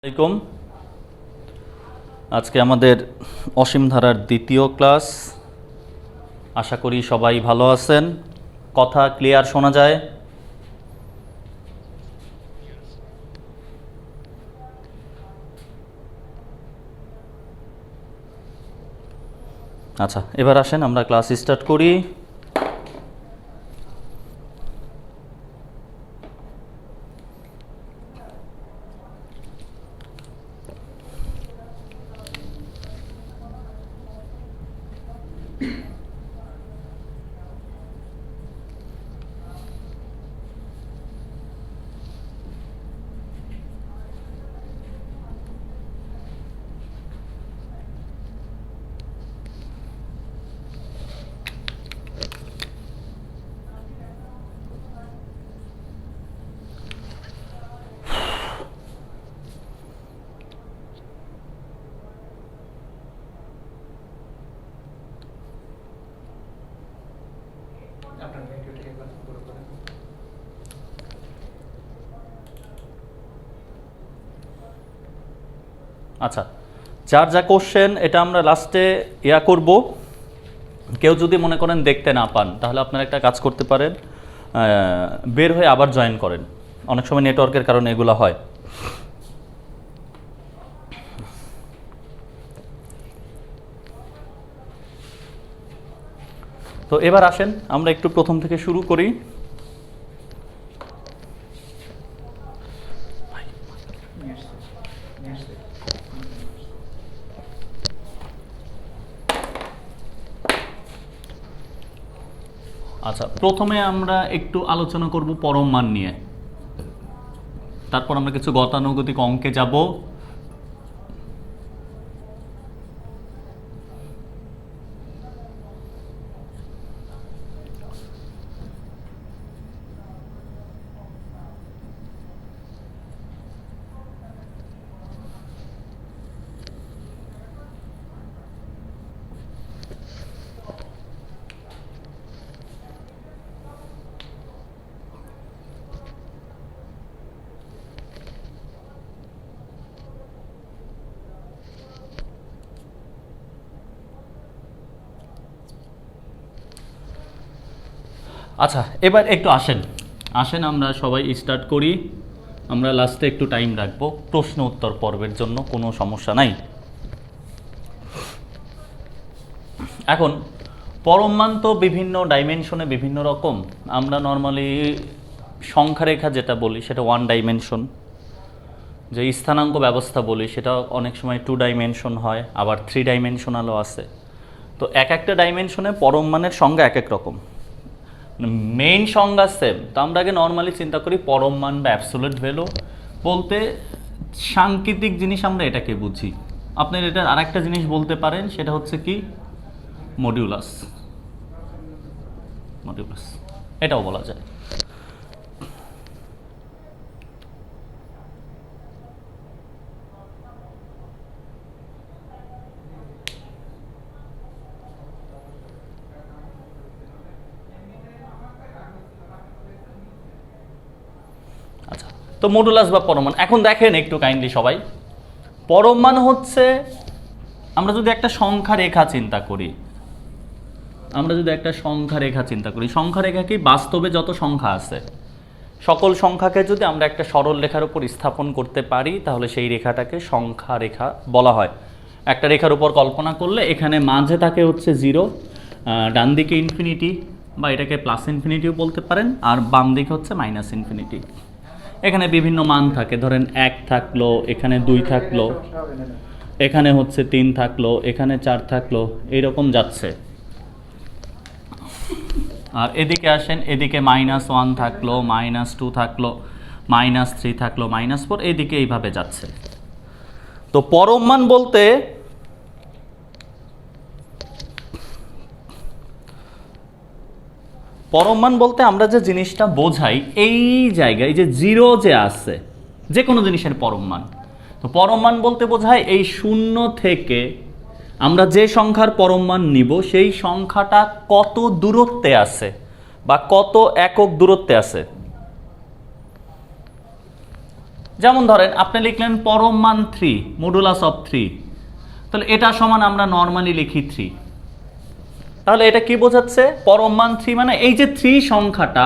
আসসালামাইকুম। আজকে আমাদের অসীম ধারার দ্বিতীয় ক্লাস। আশা করি সবাই ভালো আছেন। কথা ক্লিয়ার শোনা যায়? আচ্ছা, এবার আসেন আমরা ক্লাস স্টার্ট করি। আচ্ছা, যার যা কোশ্চেন এটা আমরা লাস্টে করব। কেউ যদি মনে করেন দেখতে না পান তাহলে আপনারা একটা কাজ করতে পারেন, বের হয়ে আবার জয়েন করেন। অনেক সময় নেটওয়ার্কের কারণে এগুলো হয়। তো এবার আসেন আমরা একটু প্রথম থেকে শুরু করি। আচ্ছা, প্রথমে আমরা একটু আলোচনা করব পরম মান নিয়ে, তারপর আমরা কিছু গতানুগতিক অঙ্কে যাব। আচ্ছা, এবার একটু আসেন আসেন আমরা সবাই স্টার্ট করি। আমরা লাস্টে একটু টাইম রাখবো প্রশ্ন উত্তর পর্বের জন্য, কোনো সমস্যা নাই। এখন পরম মান তো বিভিন্ন ডাইমেনশনে বিভিন্ন রকম। আমরা নর্মালি সংখ্যারেখা যেটা বলি সেটা ওয়ান ডাইমেনশন, যে স্থানাঙ্ক ব্যবস্থা বলি সেটা অনেক সময় টু ডাইমেনশন হয়, আবার থ্রি ডাইমেনশনালও আছে। তো এক একটা ডাইমেনশনে পরম মানের সংজ্ঞা এক এক রকম, মেইন সংজ্ঞা সেম। তো আমরা আগে নর্মালি চিন্তা করি পরম মান বা অ্যাবসোলিউট ভ্যালু বলতে সাংকেতিক জিনিস আমরা এটাকে বুঝি। আপনার এটা আর একটা জিনিস বলতে পারেন, সেটা হচ্ছে কি মডিউলাস। মডিউলাস এটাও বলা যায়। আচ্ছা, তো মডুলাস বা পরমাণু এখন দেখেন একটু কাইন্ডলি সবাই। পরমাণু হচ্ছে, আমরা যদি একটা সংখ্যা রেখা চিন্তা করি, সংখ্যা রেখা কি বাস্তবে যত সংখ্যা আছে সকল সংখ্যাকে যদি আমরা একটা সরল রেখার উপর স্থাপন করতে পারি তাহলে সেই রেখাটাকে সংখ্যা রেখা বলা হয়। একটা রেখার উপর কল্পনা করলে এখানে মাঝে থাকে হচ্ছে জিরো, ডান দিকে ইনফিনিটি বা এটাকে প্লাস ইনফিনিটিও বলতে পারেন, আর বাম দিকে হচ্ছে মাইনাস ইনফিনিটি। এখানে বিভিন্ন মান থাকে, ধরেন 1 থাকলো, এখানে 2 থাকলো, এখানে হচ্ছে 3 থাকলো, এখানে 4 থাকলো, এইরকম যাচ্ছে। আর এদিকে আসেন, এদিকে -1 থাকলো, -2 থাকলো, -3 থাকলো, -4, এইদিকে এইভাবে যাচ্ছে। তো পরম মান বলতে আমরা যে জিনিসটা বোঝাই এই জায়গায়, যে জিরো যে আছে যে কোনো জিনিসের পরম মান। তো পরম মান বলতে বোঝায় এই শূন্য থেকে আমরা যে সংখ্যার পরম মান নিব সেই সংখ্যাটা কত দূরত্বে আছে বা কত একক দূরত্বে আছে। যেমন ধরেন আপনি লিখলেন পরম মান 3 মডুলাস অফ 3, তাহলে এটা সমান আমরা নর্মালি লিখি 3। তাহলে এটা কি বোঝাচ্ছে? পরম মান 3 মানে এই যে 3 সংখ্যাটা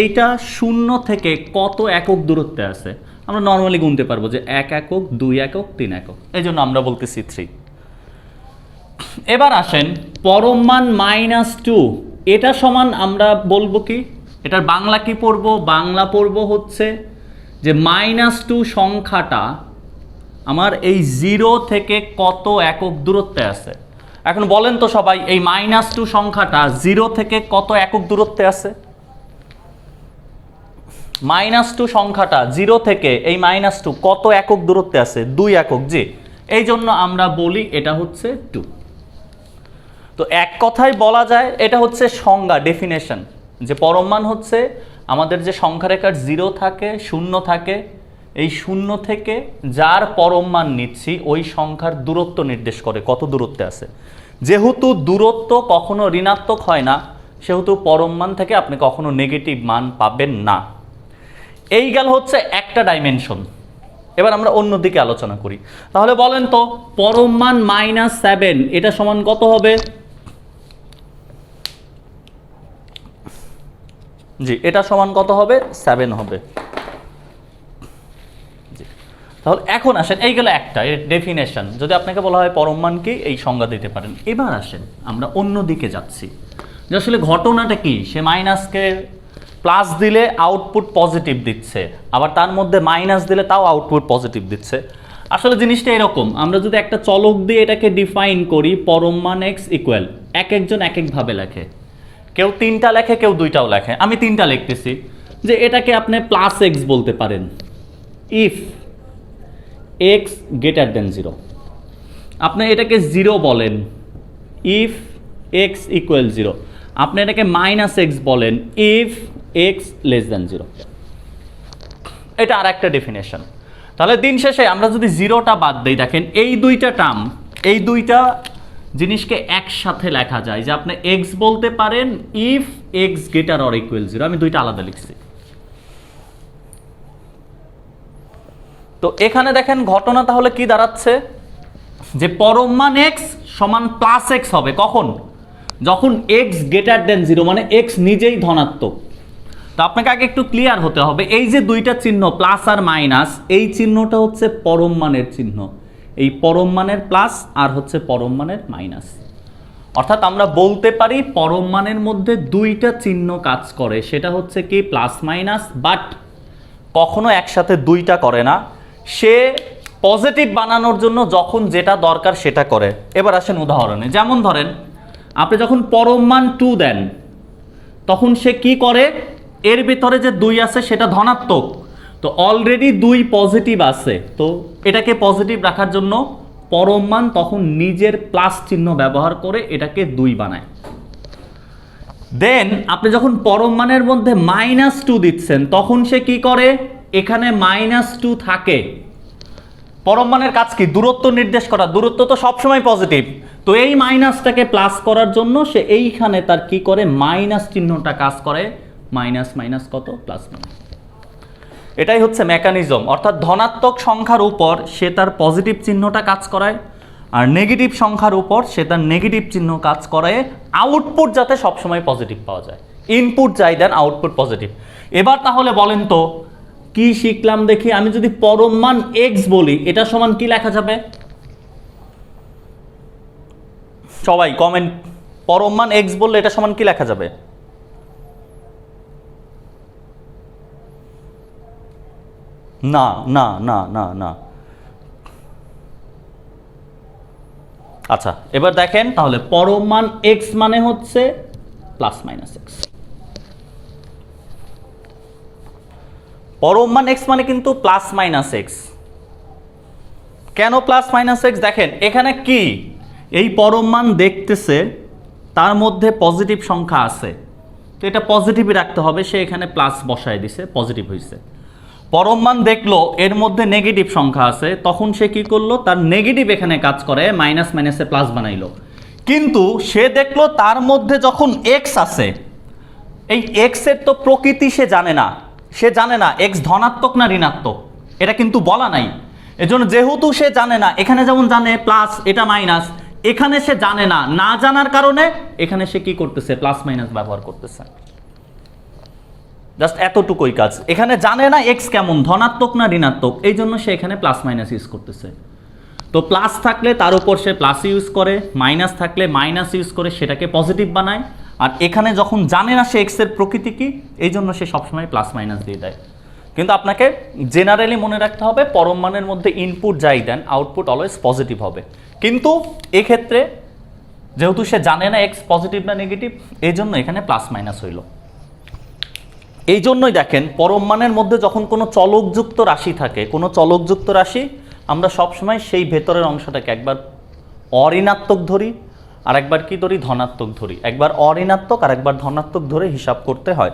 এইটা 0 থেকে কত একক দূরত্বে আছে আমরা নর্মালি গুনতে পারবো যে 1 একক 2 একক 3 একক, এই জন্য আমরা বলতেছি 3। এবার আসেন পরম মান -2, এটা সমান আমরা বলবো কি, এটার বাংলা কি পড়বো? বাংলা পড়বো হচ্ছে যে -2 সংখ্যাটা আমার এই 0 থেকে কত একক দূরত্বে আছে। এখন বলেন তো সবাই, এই -2 সংখ্যাটা 0 থেকে কত একক দূরত্বে আছে? -2 সংখ্যাটা 0 থেকে এই -2 কত একক দূরত্বে আছে? 2 একক। জি, এই জন্য আমরা বলি এটা হচ্ছে 2। তো এক কথায় বলা যায় এটা হচ্ছে সংজ্ঞা, ডেফিনেশন, যে পরম মান হচ্ছে আমাদের যে সংখ্যা রেখার 0 থাকে 0 থাকে, এই 0 থেকে যার পরম মান নিচ্ছি ওই সংখ্যার দূরত্ব নির্দেশ করে কত দূরত্বে আছে। যেহেতু দূরত্ব কখনো ঋণাত্মক হয় না, সেহেতু পরম মান থেকে আপনি কখনো নেগেটিভ মান পাবেন না। এই গেল হচ্ছে একটা ডাইমেনশন। এবার আমরা অন্য দিকে আলোচনা করি। তাহলে বলেন তো পরম মান -7 এটা সমান কত হবে? জি, এটা সমান কত হবে? 7 হবে। জি, তাহলে এখন আসেন, এই গেল একটা ডেফিনেশন। যদি আপনাকে বলা হয় পরম মান কি, এই সংজ্ঞা দিতে পারেন। এবার আসেন আমরা অন্য দিকে যাচ্ছি, যে আসলে ঘটনাটা কি। সে মাইনাসকে প্লাস দিলে আউটপুট পজিটিভ দিচ্ছে, আবার তার মধ্যে মাইনাস দিলে তাও আউটপুট পজিটিভ দিচ্ছে। আসলে জিনিসটা এরকম, আমরা যদি একটা চলক দিয়ে এটাকে ডিফাইন করি, পরম মান এক্স ইকুয়াল, এক একজন এক একভাবে লেখে, কেউ 3টা লেখে, কেউ 2টাও লেখে। আমি 3টা লিখতেছি, যে এটাকে আপনি প্লাস এক্স বলতে পারেন ইফ এক্স গ্রেটার দেন 0। আপনি এটাকে 0 বলেন ইফ এক্স ইকুয়াল 0। আপনি এটাকে -x বলেন ইফ এক্স লেস দেন 0। এটা আর একটা ডেফিনেশন। তাহলে দিন শেষে আমরা যদি 0টা বাদ দিই, দেখেন এই দুইটা টার্ম, এই দুইটা জিনিসকে একসাথে লেখা যায়, যে আপনি x বলতে পারেন if x greater or equal 0। আমি দুইটা আলাদা লিখছি। তো এখানে দেখেন ঘটনা তাহলে কি দাঁড়াচ্ছে, যে পরম মান x সমান +x হবে কখন? যখন x গ্রেটার দেন 0, মানে x নিজেই ধনাত্মক। তো আপনাকে আগে একটু ক্লিয়ার হতে হবে, এই যে দুইটা চিহ্ন প্লাস আর মাইনাস, এই চিহ্নটা হচ্ছে পরম মানের চিহ্ন। এই পরম মানের প্লাস আর হচ্ছে পরম মানের মাইনাস। অর্থাৎ আমরা বলতে পারি পরম মানের মধ্যে দুইটা চিহ্ন কাজ করে, সেটা হচ্ছে কি প্লাস মাইনাস, বাট কখনো একসাথে দুইটা করে না। সে পজিটিভ বানানোর জন্য যখন যেটা দরকার সেটা করে। এবার আসেন উদাহরণে, যেমন ধরেন আপনি যখন পরম মান 2 দেন, তখন সে কি করে, এর ভিতরে যে 2 আছে সেটা ধনাত্মক, তো অলরেডি 2 পজিটিভ আছে, তো এটাকে পজিটিভ রাখার জন্য পরম মান তখন নিজের প্লাস চিহ্ন ব্যবহার করে এটাকে 2 বানায়। দেন আপনি যখন পরম মানের মধ্যে -2 দিচ্ছেন, তখন সে কি করে, এখানে -2 থাকে। পরম মানের কাজ কি? দূরত্ব নির্দেশ করা। দূরত্ব তো সবসময় পজিটিভ, তো এই মাইনাসটাকে প্লাস করার জন্য সে এইখানে তার কি করে, মাইনাস চিহ্নটা কাজ করে। মাইনাস মাইনাস কত? প্লাস মানে। এটাই হচ্ছে মেকানিজম। অর্থাৎ ধনাত্মক সংখ্যার উপর সে তার পজিটিভ চিহ্নটা কাজ করায়, আর নেগেটিভ সংখ্যার উপর সে তার নেগেটিভ চিহ্ন কাজ করায়, আউটপুট যাতে সবসময় পজিটিভ পাওয়া যায়। ইনপুট যাই দেন, আউটপুট পজিটিভ। এবার তাহলে বলেন তো কি শিখলাম দেখি। আমি যদি পরম মান x বলি, এটা সমান কি লেখা যাবে? সবাই কমেন্ট, পরম মান x বললে এটা সমান কি লেখা যাবে? না না না না না। আচ্ছা, এবার দেখেন তাহলে পরম মান x মানে হচ্ছে +-x। পরম মান x মানে কিন্তু +-x। কেন +-x? দেখেন এখানে কি, এই পরম মান দেখতেছে তার মধ্যে পজিটিভ সংখ্যা আছে, তো এটা পজিটিভই রাখতে হবে। সে এখানে প্লাস বসায় দিছে, পজিটিভ হয়েছে। পরম মান দেখলো এর মধ্যে নেগেটিভ সংখ্যা আছে, তখন সে কি করলো, তার নেগেটিভ এখানে কাজ করে, মাইনাস মাইনাসে প্লাস বানাইলো। কিন্তু সে দেখলো তার মধ্যে যখন x আছে, এই x এর তো প্রকৃতি সে জানে না। সে জানে না x ধনাত্মক না ঋণাত্মক। এটা কিন্তু বলা নাই। এজন্য যেহেতু সে জানে না, এখানে যেমন জানে প্লাস এটা মাইনাস, এখানে সে জানে না, না জানার কারণে এখানে সে কি করতেছে, প্লাস মাইনাস ব্যবহার করতেছে। জাস্ট এতটুকুই কাজ। এখানে জানে না এক্স কেমন, ধনাত্মক না ঋণাত্মক, এই জন্য সে এখানে প্লাস মাইনাস ইউজ করতেছে। তো প্লাস থাকলে তার উপর সে প্লাস ইউজ করে, মাইনাস থাকলে মাইনাস ইউজ করে সেটাকে পজিটিভ বানায়। আর এখানে যখন জানে না সে এক্স এর প্রকৃতি কি, এই জন্য সে সবসময় প্লাস মাইনাস দিয়ে দেয়। কিন্তু আপনাকে জেনারেলি মনে রাখতে হবে, পরম মানের মধ্যে ইনপুট যাই দেন আউটপুট অলওয়েজ পজিটিভ হবে। কিন্তু এক্ষেত্রে যেহেতু সে জানে না এক্স পজিটিভ না নেগেটিভ, এই জন্য এখানে প্লাস মাইনাস হইল। এই জন্যই দেখেন পরম মানের মধ্যে যখন কোনো চলকযুক্ত রাশি থাকে, কোনো চলকযুক্ত রাশি, আমরা সবসময় সেই ভেতরের অংশটাকে একবার অঋণাত্মক ধরি আর একবার কি ধরি, ধনাত্মক ধরি। একবার অঋণাত্মক আর একবার ধনাত্মক ধরে হিসাব করতে হয়।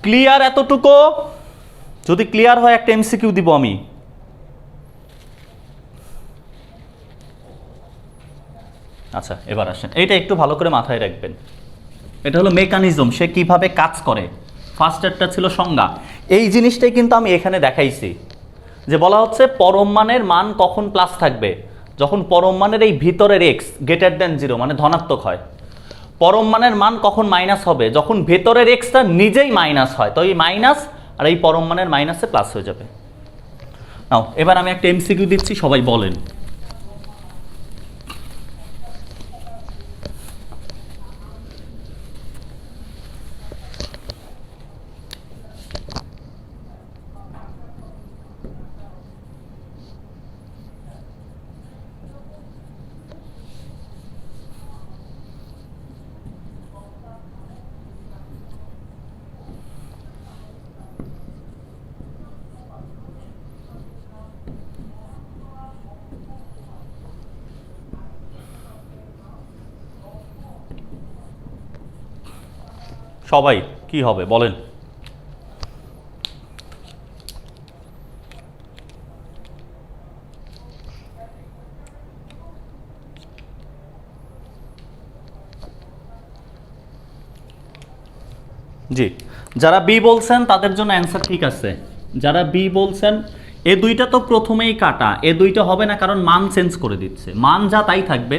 ক্লিয়ার এতটুকু? যদি ক্লিয়ার হয় একটা এমসিকিউ দিব আমি। আচ্ছা এবার আসেন, এইটা একটু ভালো করে মাথায় রাখবেন। এটা হলো মেকানিজম, সে কিভাবে কাজ করে। ফার্স্টেরটা ছিল সংজ্ঞা। এই জিনিসটাই কিন্তু আমি এখানে দেখাইছি, যে বলা হচ্ছে পরম মানের মান কখন প্লাস থাকবে, যখন পরম মানের এই ভিতরের এক্স গ্রেটার দেন 0 মানে ধনাত্মক হয়। পরম মানের মান কখন মাইনাস হবে, যখন ভেতরের এক্সটা নিজেই মাইনাস হয়। তো এই মাইনাস আর এই পরম মানের মাইনাসে প্লাস হয়ে যাবে। নাও এবার আমি একটা এমসিকিউ দিচ্ছি, সবাই বলেন। সবাই কি হবে বলেন। জি, যারা বি বলছেন তাদের জন্য অ্যান্সার ঠিক আছে। যারা বি বলছেন, এ দুইটা তো প্রথমেই কাটা, এ দুইটা হবে না, কারণ মান চেঞ্জ করে দিচ্ছে। মান যা তাই থাকবে,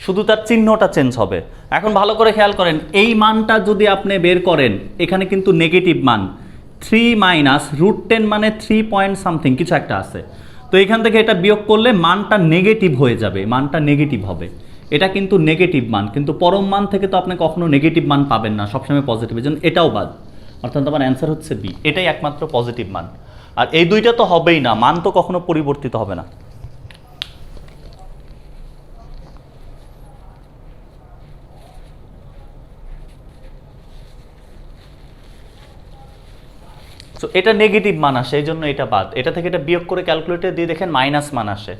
শুধু তার চিহ্নটা চেঞ্জ হবে। এখন ভালো করে খেয়াল করেন, এই মানটা যদি আপনি বের করেন, এখানে কিন্তু নেগেটিভ মান 3 মাইনাস √10 মানে 3 পয়েন্ট সামথিং কিছু একটা আছে। তো এখান থেকে এটা বিয়োগ করলে মানটা নেগেটিভ হয়ে যাবে, মানটা নেগেটিভ হবে। এটা কিন্তু নেগেটিভ মান, কিন্তু পরম মান থেকে তো আপনি কখনো নেগেটিভ মান পাবেন না, সবসময় পজিটিভ। এই জন্য এটাও বাদ, অর্থাৎ আমার অ্যান্সার হচ্ছে বি, এটাই একমাত্র পজিটিভ মান। আর এই দুইটা তো হবেই না, মান তো কখনো পরিবর্তিত হবে না। তো এটা নেগেটিভ মান আসে, এই জন্য এটা বাদ। এটা থেকে এটা বিয়োগ করে ক্যালকুলেটর দিয়ে দেখেন মাইনাস মান আসে,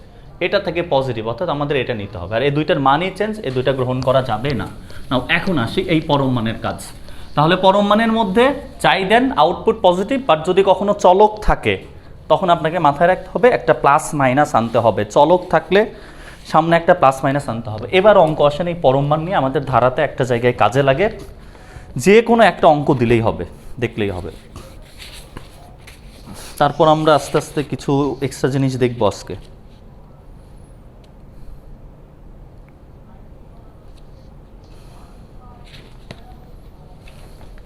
এটা থেকে পজিটিভ, অর্থাৎ আমাদের এটা নিতে হবে। আর এই দুইটার মানই চেঞ্জ, এই দুইটা গ্রহণ করা যাবে না। নাও এখন আসি এই পরম মানের কাজ। তাহলে পরম মানের মধ্যে চাই দেন আউটপুট পজিটিভ, বাট যদি কখনো চলক থাকে তখন আপনাকে মাথায় রাখতে হবে একটা প্লাস মাইনাস আনতে হবে। চলক থাকলে সামনে একটা প্লাস মাইনাস আনতে হবে। এবার অঙ্ক আসেন এই পরম মান নিয়ে, আমাদের ধারাতে একটা জায়গায় কাজে লাগে। যে কোনো একটা অঙ্ক দিলেই হবে, দেখলেই হবে। তারপর আমরা আস্তে আস্তে কিছু এক্সট্রা জিনিস দেখবো আজকে।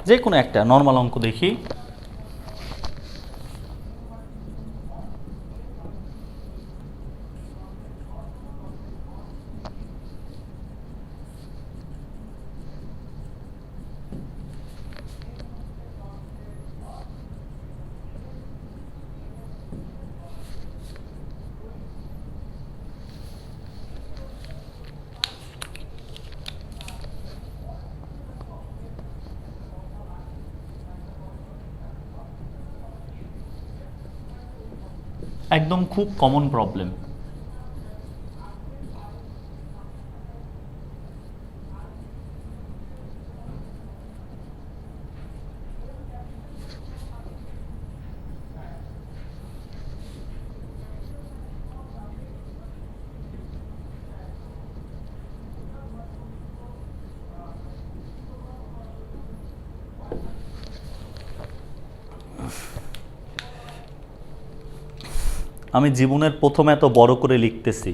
যে কোনো একটা নর্মাল অঙ্ক দেখি। একদম খুব কমন প্রবলেম। আমি জীবনের প্রথমে এত বড় করে লিখতেছি।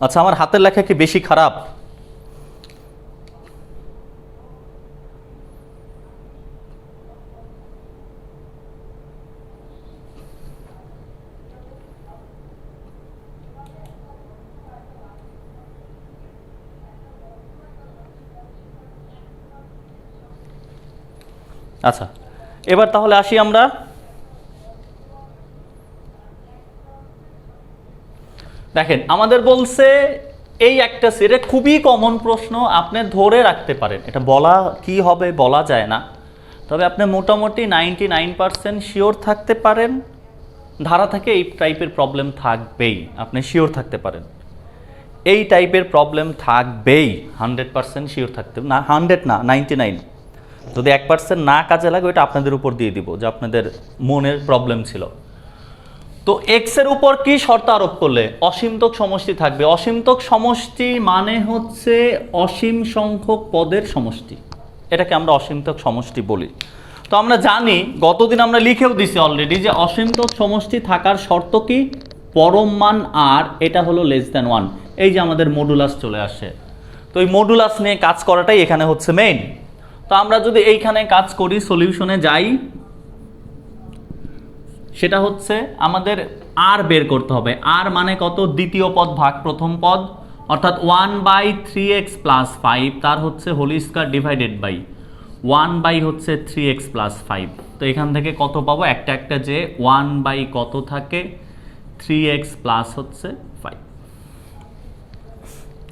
আচ্ছা, আমার হাতের লেখা কি বেশি খারাপ? আচ্ছা, এবার তাহলে আসি আমরা। দেখেন, আমাদের বলছে এই একটা সেটে খুবই কমন প্রশ্ন, আপনি ধরে রাখতে পারেন। এটা বলা কি হবে বলা যায় না, তবে আপনি মোটামুটি 99% শিওর থাকতে পারেন ধারা থেকে এই টাইপের প্রবলেম থাকবেই। আপনি শিওর থাকতে পারেন এই টাইপের প্রবলেম থাকবেই, 100% শিওর থাকতে, না 100 না 99। যদি 1% না কাজে লাগে ওইটা আপনাদের উপর দিয়ে দিব যে আপনাদের মনের প্রবলেম ছিল। তো এক্স এর উপর কি শর্ত আরোপ করলে অসীমতক সমষ্টি থাকবে? অসীমতক সমষ্টি মানে হচ্ছে অসীম সংখ্যক পদের সমষ্টি, এটাকে আমরা অসীমতক সমষ্টি বলি। তো আমরা জানি, গতদিন আমরা লিখেও দিছি অলরেডি, যে অসীমতক সমষ্টি থাকার শর্ত কি? পরম মান আর এটা হলো <1। এই যে আমাদের মডুলাস চলে আসে, তো এই মডুলাস নিয়ে কাজ করাটাই এখানে হচ্ছে মেইন। তো আমরা যদি এইখানে কাজ করি, সলিউশনে যাই, সেটা হচ্ছে আমাদের আর বের করতে হবে। আর মানে কত? দ্বিতীয় পদ ভাগ প্রথম পদ, অর্থাৎ 1/3x + 5, তার হচ্ছে হোল স্কয়ার ডিভাইডেড বাই 1 হচ্ছে 3x + 5। তো এখান থেকে কত পাবো? একটা একটা যে 1 কত থাকে 3x প্লাস হচ্ছে 5,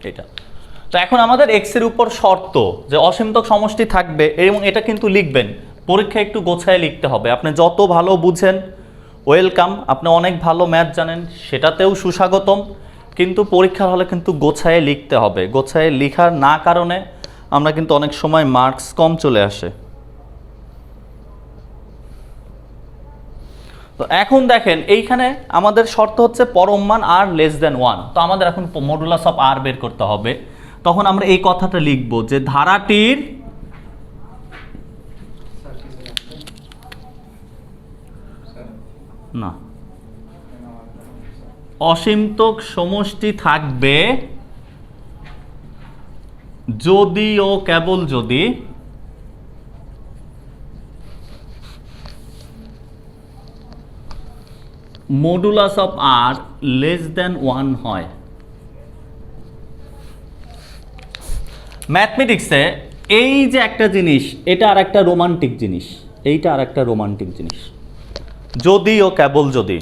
এটা। তো এখন আমাদের x এর উপর শর্ত যে অসীমতক সমষ্টি থাকবে, এবং এটা কিন্তু লিখবেন পরীক্ষায় একটু গোছায় লিখতে হবে। আপনি যত ভালো বুঝেন ওয়েলকাম, আপনি অনেক ভালো ম্যাথ জানেন সেটাতেও সুস্বাগতম, কিন্তু পরীক্ষার হলে কিন্তু গোছায় লিখতে হবে। গোছায় লেখার না কারণে আমরা কিন্তু অনেক সময় মার্কস কম চলে আসে। তো এখন দেখেন, এইখানে আমাদের শর্ত হচ্ছে পরম মান আর <1। তো আমাদের এখন মডুলাস অফ আর বের করতে হবে। তখন আমরা এই কথাটা লিখব যে ধারাটির না অসীমতক সমষ্টি থাকবে যদি ও কেবল যদি মডুলাস অফ আর <1 হয়। ম্যাথমেটিক্সে এই যে একটা জিনিস, এটা আর একটা রোমান্টিক জিনিস, এইটা আর একটা রোমান্টিক জিনিস, যদি ও কেবল যদি।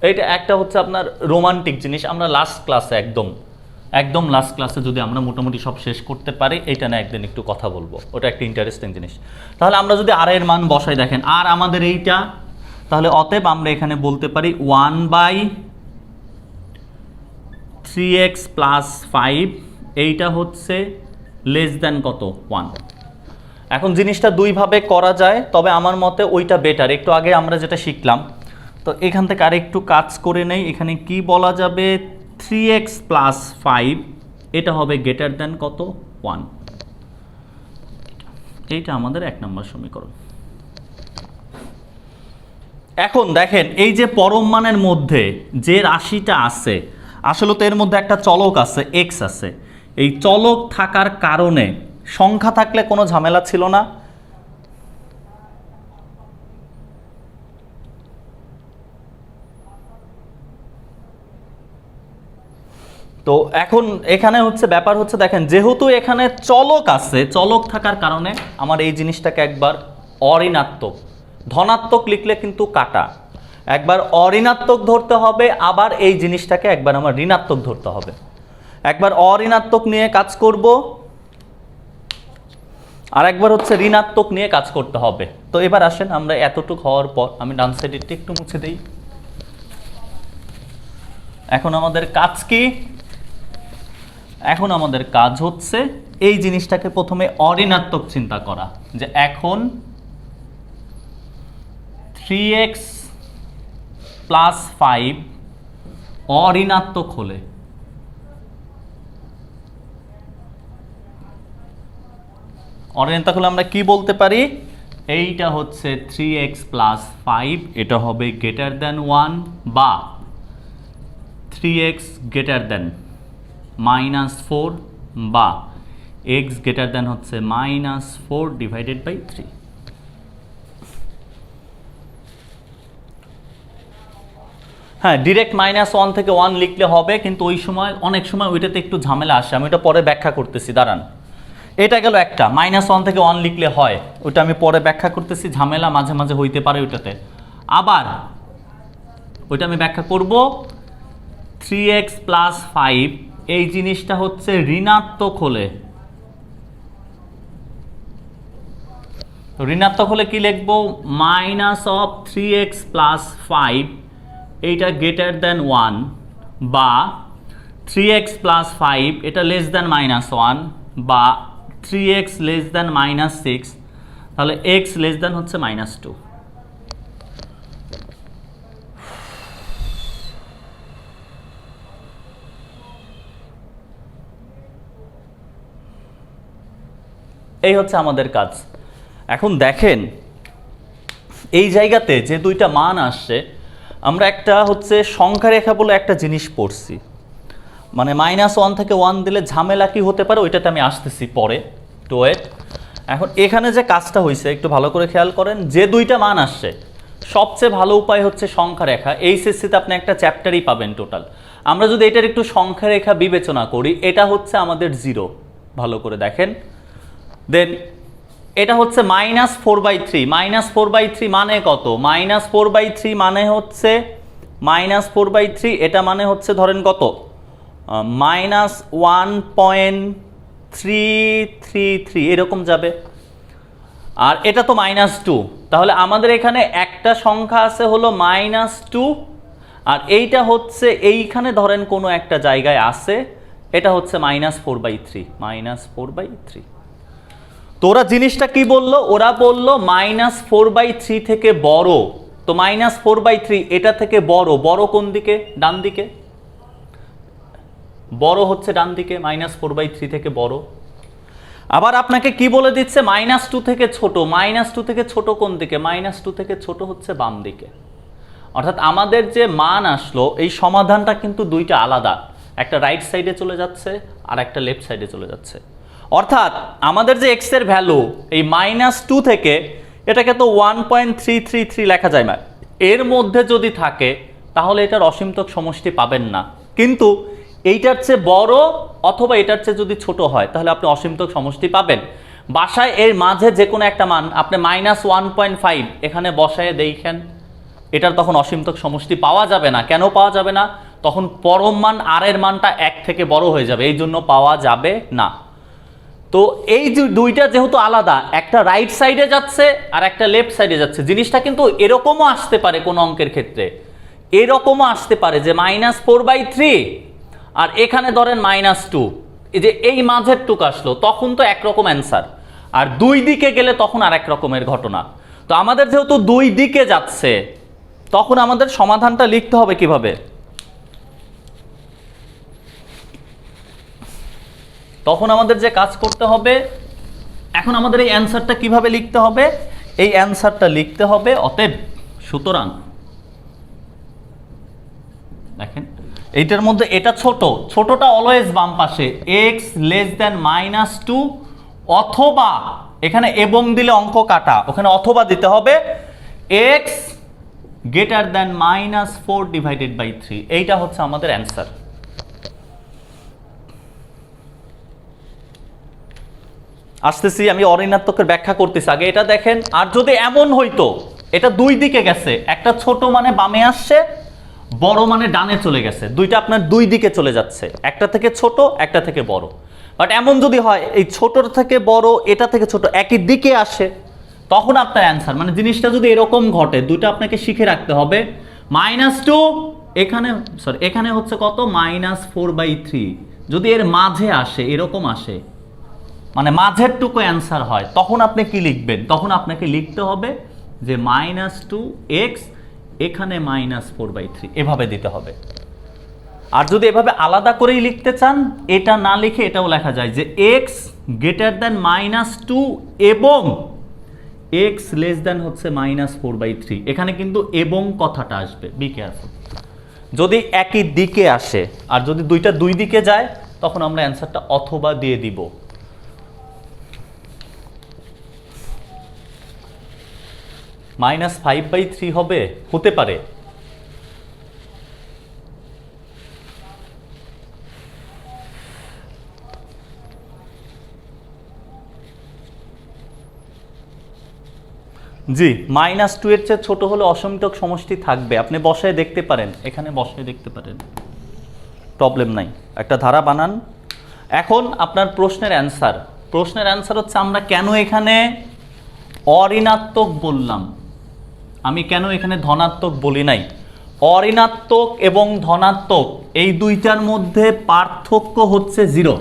এইটা একটা হচ্ছে আপনার রোমান্টিক জিনিস। আমরা লাস্ট ক্লাসে একদম লাস্ট ক্লাসে যদি আমরা মোটামুটি সব শেষ করতে পারি, এইটা না একদিন একটু কথা বলবো, ওটা একটা ইন্টারেস্টিং জিনিস। তাহলে আমরা যদি আর এর মান বসাই, দেখেন আর আমাদের এইটা, তাহলে অতএব আমরা এখানে বলতে পারি 1/3x + 5, এইটা হচ্ছে কত? 1। এখন জিনিসটা দুইভাবে করা যায়, তবে আমার মতে ওইটা বেটার। একটু আগে আমরা যেটা শিখলাম, তো এখান থেকে আর একটু কাজ করে নেই। এখানে কি বলা যাবে? 3x + 5 এটা হবে কত? 1। এইটা আমাদের 1 নম্বর সমীকরণ। এখন দেখেন, এই যে পরম মানের মধ্যে যে রাশিটা আছে, আসলে তো এর মধ্যে একটা চলক আছে, x আছে। এই চলক থাকার কারণে সংখ্যা থাকলে কোনো ঝামেলা ছিল না। তো এখন এখানে হচ্ছে ব্যাপার হচ্ছে, দেখেন যেহেতু এখানে চলক আছে, চলক থাকার কারণে আমার এই জিনিসটাকে একবার অঋণাত্মক, ধনাত্মক লিখলে কিন্তু কাটা, একবার অঋণাত্মক ধরতে হবে, আবার এই জিনিসটাকে একবার আমার ঋণাত্মক ধরতে হবে। একবার অঋণাত্মক নিয়ে কাজ করব, আর একবার হচ্ছে ঋণাত্মক নিয়ে কাজ করতে হবে। তো এবার আসেন, আমরা এতটুকু হওয়ার পর আমি ডান সাইডেরটা একটু মুছে দেই। এখন আমাদের কাজ কি? এখন আমাদের কাজ হচ্ছে এই জিনিসটাকে প্রথমে অঋণাত্মক চিন্তা করা, যে এখন 3x + 5 অঋণাত্মক হলে অনিয়ন্ত্রক হলে আমরা কি বলতে পারি, এইটা হচ্ছে 3x প্লাস 5, এটা হবে গ্রেটার দেন 1, বা 3x গ্রেটার দেন -4, বা x গ্রেটার দেন হচ্ছে -4 ডিভাইডেড বাই 3। হ্যাঁ, ডিরেক্ট -1 থেকে 1 লিখলে হবে, কিন্তু ওই সময় অনেক সময় ওইটাতে একটু ঝামেলা আসে, আমি ওটা পরে ব্যাখ্যা করতেছি, দাঁড়ান। এটা গেল একটা, -1 থেকে 1 লিখলে হয়, ওটা আমি পরে ব্যাখ্যা করতেছি, ঝামেলা মাঝে মাঝে হইতে পারে ওইটাতে। আবার ওইটা আমি ব্যাখ্যা করব। 3x প্লাস 5 এই জিনিসটা হচ্ছে ঋণাত্মক হলে, ঋণাত্মক হলে কি লিখবো, -3x প্লাস 5 এইটা গ্রেটার দেন 1, বা 3x প্লাস 5 এটা লেস দেন -1, বা 3x লেস দেন -6, তাহলে x লেস দেন হচ্ছে -2। এই হচ্ছে আমাদের কাজ। এখন দেখেন এই জায়গাতে যে দুইটা মান আসছে, আমরা একটা হচ্ছে সংখ্যা রেখা বলে একটা জিনিস পড়ছি, মানে -1 থেকে 1 দিলে ঝামেলা কি হতে পারে ওইটাতে আমি আসতেছি পরে, টু ওয়েট। এখন এখানে যে কাজটা হয়েছে একটু ভালো করে খেয়াল করেন, যে দুইটা মান আসছে সবচেয়ে ভালো উপায় হচ্ছে সংখ্যা রেখা। এইচএসসিতে আপনি একটা চ্যাপ্টারই পাবেন টোটাল। আমরা যদি এটার একটু সংখ্যা রেখা বিবেচনা করি, এটা হচ্ছে আমাদের 0, ভালো করে দেখেন। দেন এটা হচ্ছে -4/3, -4/3 মানে কত, -4/3 মানে হচ্ছে -4/3, এটা মানে হচ্ছে ধরেন কত, -1.333 এরকম যাবে। আর এটা তো -2, তাহলে আমাদের এখানে একটা সংখ্যা আছে হলো -2, আর এইটা হচ্ছে এইখানে ধরেন কোনো একটা জায়গায় আছে, এটা হচ্ছে -4/3, -4/3। তো ওরা জিনিসটা কি বললো, ওরা বললো -4/3 থেকে বড়, তো -4/3 এটা থেকে বড়, বড় কোন দিকে, ডান দিকে, বড় হচ্ছে ডান দিকে, -4/3 থেকে বড়। আবার আপনাকে কি বলে দিচ্ছে, -2 থেকে ছোট, -2 থেকে ছোট কোন দিকে, -2 থেকে ছোট হচ্ছে বাম দিকে। অর্থাৎ আমাদের যে মান আসলো এই সমাধানটা কিন্তু দুইটা আলাদা, একটা রাইট সাইডে চলে যাচ্ছে আর একটা লেফট সাইডে চলে যাচ্ছে। অর্থাৎ আমাদের যে x এর ভ্যালু এই -2 থেকে, এটাকে তো 1.333 লেখা যায় না, এর মধ্যে যদি থাকে তাহলে এটার অসীমতক সমষ্টি পাবেন না, কিন্তু এইটার চেয়ে বড় অথবা এটার চেয়ে যদি ছোট হয় তাহলে আপনি অসীমতক সমষ্টি পাবেন। বাসায় এর মাঝে যে কোনো একটা মান আপনি -1.5 এখানে বসায় দেখেন, এটার তখন অসীমতক সমষ্টি পাওয়া যাবে না। কেন পাওয়া যাবে না, তখন পরম মান আর এর মানটা 1 থেকে বড় হয়ে যাবে, এই জন্য পাওয়া যাবে না। তো এই দুইটা যেহেতু আলাদা, একটা রাইট সাইডে যাচ্ছে আর একটা লেফট সাইডে যাচ্ছে, জিনিসটা কিন্তু এরকমও আসতে পারে কোন অঙ্কের ক্ষেত্রে, এরকমও আসতে পারে যে -4/3 আর এখানে ধরেন -2, এই যে এই মাঝের টুক আসলো, তখন তো একরকম অ্যান্সার, আর দুই দিকে গেলে তখন আর এক রকমের ঘটনা। তো আমাদের যেহেতু দুই দিকে যাচ্ছে, তখন আমাদের সমাধানটা লিখতে হবে কিভাবে, তখন আমাদের যে কাজ করতে হবে, এখন আমাদের এই অ্যান্সারটা কিভাবে লিখতে হবে, এই অ্যান্সারটা লিখতে হবে। অতএব সুতরাং দেখেন এইটার মধ্যে এটা ছোট, ছোটটা অলওয়েজ বাম পাশে, x লেস দেন -2, অথবা এখানে এবং দিলে অঙ্ক কাটা, ওখানে অথবা দিতে হবে x greater than -4 divided by 3, এইটা হচ্ছে আমাদের অ্যান্সার। আসতেছি, আমি অঋণাত্মকের ব্যাখ্যা করতেছি, আগে এটা দেখেন। আর যদি এমন হইতো এটা দুই দিকে গেছে, একটা ছোট মানে বামে আসছে, বড় মানে ডানে চলে গেছে, দুইটা আপনার দুই দিকে চলে যাচ্ছে, একটা থেকে ছোট একটা থেকে বড়। বাট এমন যদি হয় এই ছোটর থেকে বড় এটা থেকে ছোট একই দিকে আসে, তখন আপনার অ্যান্সার, মানে জিনিসটা যদি এরকম ঘটে, দুইটা আপনাকে শিখে রাখতে হবে। -2 এখানে, সরি এখানে হচ্ছে কত, -4/3, যদি এর মাঝে আসে, এরকম আসে, মানে মাঝের টুকু অ্যান্সার হয়, তখন আপনি কি লিখবেন, তখন আপনাকে লিখতে হবে যে -2x এখানে -4/3, এভাবে দিতে হবে। আর যদি এভাবে আলাদা করেই লিখতে চান, এটা না লিখে এটাও লেখা যায় যে x গ্রেটার দ্যান -2 এবং এক্স লেস দ্যান হচ্ছে -4/3। এখানে কিন্তু এবং কথাটা আসবে, বি কেয়ারফুল। যদি একই দিকে আসে আর যদি দুইটা দুই দিকে যায় তখন আমরা অ্যান্সারটা অথবা দিয়ে দিব। -5/3 হবে, হতে পারে। জি, -2 এর চেয়ে ছোট হলে অসীমতক সমষ্টি থাকবে, আপনি বসায় দেখতে পারেন, এখানে বসায় দেখতে পারেন, প্রবলেম নাই। একটা ধারা বানান। এখন আপনার প্রশ্নের অ্যান্সার হচ্ছে আমরা কেন এখানে অঋণাত্মক বললাম, আমি কেন এখানে ধনাত্মক বলি নাই। অঋণাত্মক এবং ধনাত্মক এই দুইটার মধ্যে পার্থক্য হচ্ছে 0।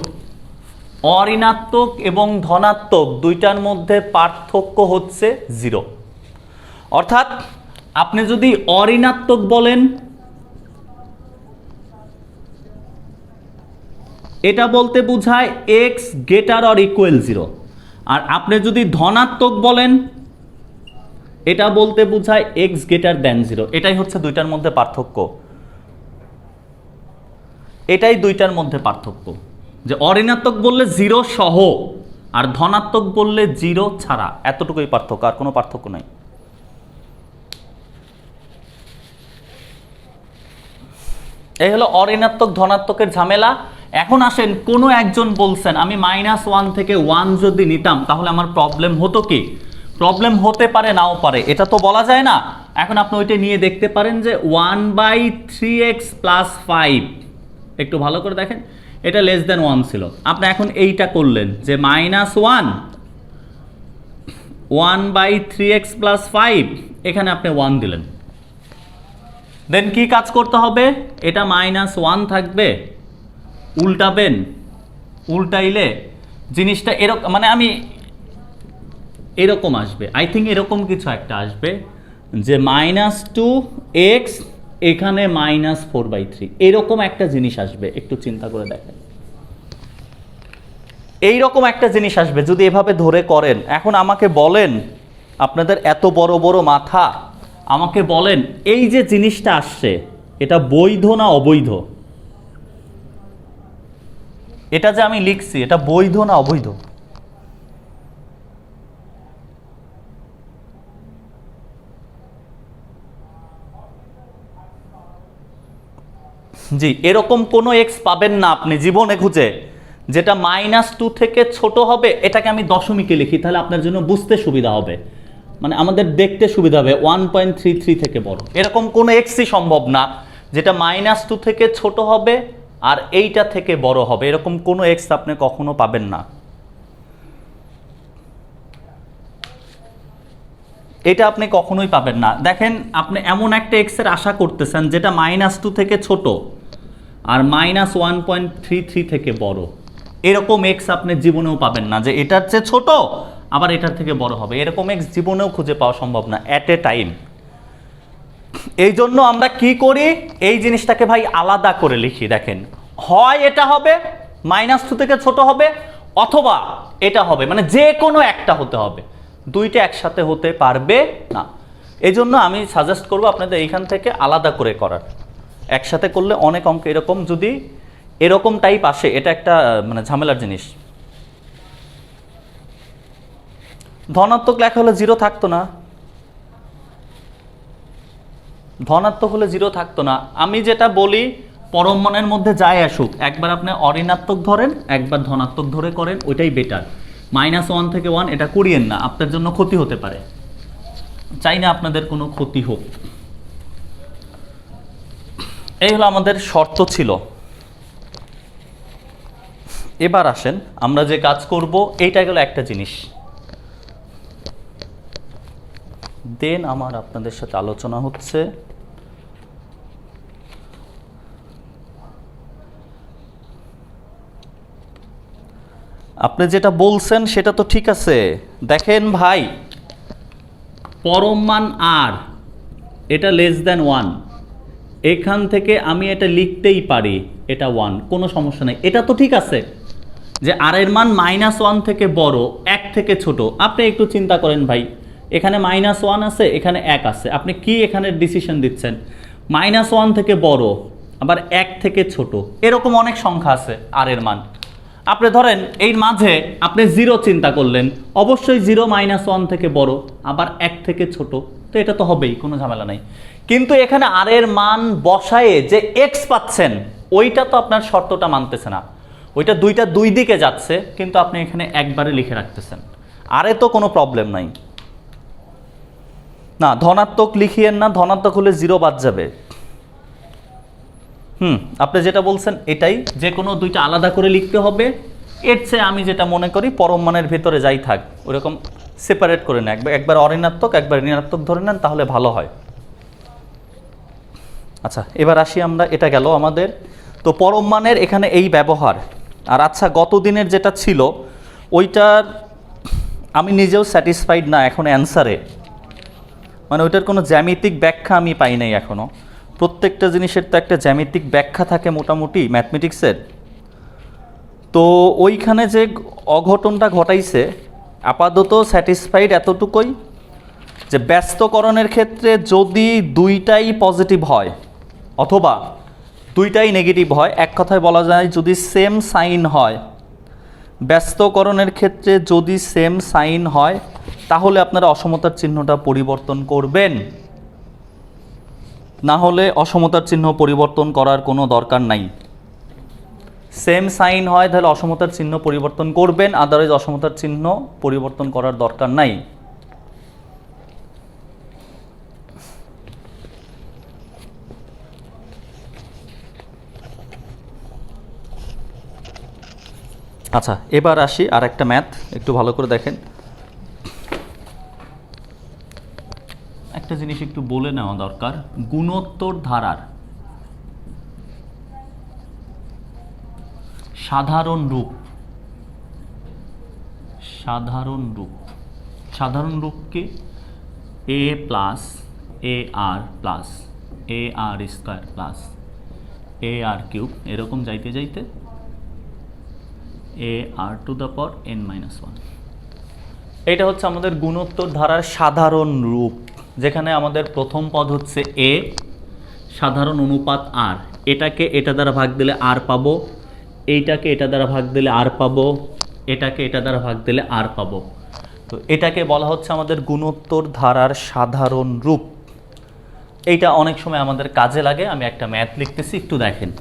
অঋণাত্মক এবং ধনাত্মক দুইটার মধ্যে পার্থক্য হচ্ছে 0। অর্থাৎ আপনি যদি অঋণাত্মক বলেন এটা বলতে বোঝায় x গ্রেটার অর ইকুয়াল 0, আর আপনি যদি ধনাত্মক বলেন এটা বলতে বোঝায় x গ্রেটার দ্যান 0। এটাই হচ্ছে দুইটার মধ্যে পার্থক্য, এটাই দুইটার মধ্যে পার্থক্য, যে অঋণাত্মক বললে 0 সহ আর ধনাত্মক বললে 0 ছাড়া, এতটুকুই পার্থক্য, আর কোনো পার্থক্য নাই। এই হলো অঋণাত্মক ধনাত্মকের ঝামেলা। এখন আসেন, কোনো একজন বলছেন আমি -1 থেকে 1 যদি নিতাম তাহলে আমার প্রবলেম হতো কি? প্রবলেম হতে পারে, নাও পারে, এটা তো বলা যায় না। এখন আপনি ওইটা নিয়ে দেখতে পারেন যে 1/3x + 5, একটু ভালো করে দেখেন, এটা লেস দ্যান 1 ছিল। আপনি এখন এইটা করলেন যে -1/3x + 5, এখানে আপনি 1 দিলেন। দেন কি কাজ করতে হবে? এটা -1 থাকবে, উল্টাবেন, উল্টাইলে জিনিসটা এরকম, মানে আমি এরকম আসবে, আই থিঙ্ক এরকম কিছু একটা আসবে যে -2x এখানে -4/3, এরকম একটা জিনিস আসবে। একটু চিন্তা করে দেখেন, এইরকম একটা জিনিস আসবে যদি এভাবে ধরে করেন। এখন আমাকে বলেন, আপনাদের এত বড় বড় মাথা, আমাকে বলেন এই যে জিনিসটা আসছে এটা বৈধ না অবৈধ? এটা যে আমি লিখছি এটা বৈধ না অবৈধ? জি, এরকম কোনো এক্স পাবেন না আপনি জীবনে খুঁজে যেটা -2 থেকে ছোট হবে। এটাকে আমি দশমিকে লিখি, তাহলে আপনার জন্য বুঝতে সুবিধা হবে, মানে আমাদের দেখতে সুবিধা হবে। 1.33 থেকে বড় এরকম কোনো এক্সই সম্ভব না যেটা -2 থেকে ছোট হবে আর এইটা থেকে বড় হবে। এরকম কোনো এক্স আপনি কখনো পাবেন না। এটা আপনি কখনোই পাবেন না। দেখেন, আপনি এমন একটা এক্সের আশা করতেছেন যেটা -2 থেকে ছোট আর -1.33 থেকে বড়, এরকম এক্স আপনি জীবনেও পাবেন না যে এটার চেয়ে ছোট আবার এটার থেকে বড় হবে। এরকম এক্স জীবনেও খুঁজে পাওয়া সম্ভব না অ্যাট এ টাইম। এই জন্য আমরা কি করি, এই জিনিসটাকে ভাই আলাদা করে লিখি। দেখেন, হয় এটা হবে -2 থেকে ছোট হবে, অথবা এটা হবে, মানে যে কোনো একটা হতে হবে, দুইটা একসাথে হতে পারবে না। এই জন্য আমি সাজেস্ট করব আপনাদের এইখান থেকে আলাদা করে করার। একসাথে করলে অনেক অঙ্ক এরকম যদি এরকম টাইপ আসে, এটা একটা মানে ঝামেলার জিনিস। ধনাত্মক লেখা হলে 0 থাকতো না, ধনাত্মক হলে 0 থাকতো না। আমি যেটা বলি, পরম মানের মধ্যে যাই আসুক, একবার আপনি অঋণাত্মক ধরেন, একবার ধনাত্মক ধরে করেন, ওইটাই বেটার। -1 থেকে 1 এটা করিয়েন না, আপনার জন্য ক্ষতি হতে পারে। চাই না আপনাদের কোনো ক্ষতি হোক। এই হলো আমাদের শর্ত ছিল। এবার আসেন আমরা যে কাজ করব, এইটা গেল একটা জিনিস। দেন আমার আপনাদের সাথে আলোচনা হচ্ছে আপনি যেটা বলছেন সেটা তো ঠিক আছে। দেখেন ভাই, পরম মান আর এটা লেস দ্যান 1, এখান থেকে আমি এটা লিখতেই পারি এটা 1, কোনো সমস্যা নেই, এটা তো ঠিক আছে। যে আর এর মান -1 থেকে বড়, 1 থেকে ছোট। আপনি একটু চিন্তা করেন ভাই, এখানে -1 আছে, এখানে 1 আছে, আপনি কি এখানে ডিসিশন দিচ্ছেন? -1 থেকে বড়, আবার 1 থেকে ছোট, এরকম অনেক সংখ্যা আছে আর এর মান। আপনি ধরেন এই মাঝে আপনি 0 চিন্তা করলেন, অবশ্যই 0 -1 থেকে বড়, আবার 1 থেকে ছোট, তো এটা তো হবেই, কোনো ঝামেলা নাই। কিন্তু এখানে আর এর মান বসায়ে যে x পাচ্ছেন, ওইটা তো আপনার শর্তটা মানতেছে না। ওইটা দুইটা দুই দিকে যাচ্ছে, কিন্তু আপনি এখানে একবারে লিখে রাখতেছেন, আরে তো কোনো প্রবলেম নাই। না, ধনাত্মক লিখিয়েন না, ধনাত্মক হলে 0 বাদ যাবে। আপনি যেটা বলছেন এটাই, যে কোনো দুইটা আলাদা করে লিখতে হবে। এর চেয়ে আমি যেটা মনে করি পরম মানের ভেতরে যাই থাক ওরকম সেপারেট করে নেন, একবার অঋণাত্মক একবার ঋণাত্মক ধরে নেন, তাহলে ভালো হয়। আচ্ছা, এবার আসি আমরা, এটা গেল আমাদের। তো পরম মানের এখানে এই ব্যবহার। আর আচ্ছা, গত দিনের যেটা ছিল ওইটার আমি নিজেও স্যাটিসফাইড না এখন অ্যান্সারে, মানে ওইটার কোনো জ্যামিতিক ব্যাখ্যা আমি পাই নাই এখনও। প্রত্যেকটা জিনিসের তো একটা জ্যামিতিক ব্যাখ্যা থাকে মোটামুটি ম্যাথমেটিক্সের। তো ওইখানে যে অঘটনটা ঘটাইছে, আপাতত স্যাটিসফাইড এতটুকুই যে ব্যস্তকরণের ক্ষেত্রে যদি দুইটাই পজিটিভ হয় অথবা দুইটাই নেগেটিভ হয়, এক কথায় বলা যায় যদি সেম সাইন হয়, ব্যস্তকরণের ক্ষেত্রে যদি সেম সাইন হয়, তাহলে আপনারা অসমতার চিহ্নটা পরিবর্তন করবেন, না হলে অসমতার চিহ্ন পরিবর্তন করার কোনো দরকার নাই। সেম সাইন হয় তাহলে অসমতার চিহ্ন পরিবর্তন করবেন, আদারওয়াইজ অসমতার চিহ্ন পরিবর্তন করার দরকার নাই। আচ্ছা, এবার আসি আর একটা ম্যাথ, একটু ভালো করে দেখেন। একটা জিনিস একটু বলে নেওয়া দরকার, গুণোত্তর ধারার সাধারণ রূপ। সাধারণ রূপ কি? a plus a r plus a r square plus a r cube, এরকম যাইতে যাইতে a r to the power n-1। এটা হচ্ছে আমাদের গুণোত্তর ধারার সাধারণ রূপ, যেখানে আমাদের প্রথম পদ হচ্ছে এ, সাধারণ অনুপাত আর, এটাকে এটা দ্বারা ভাগ দিলে আর পাবো, এইটাকে এটা দ্বারা ভাগ দিলে আর পাবো, এটাকে এটা দ্বারা ভাগ দিলে আর পাবো। তো এটাকে বলা হচ্ছে আমাদের গুণোত্তর ধারার সাধারণ রূপ। এইটা অনেক সময় আমাদের কাজে লাগে। আমি একটা ম্যাথ লিখতেছি, একটু দেখেন।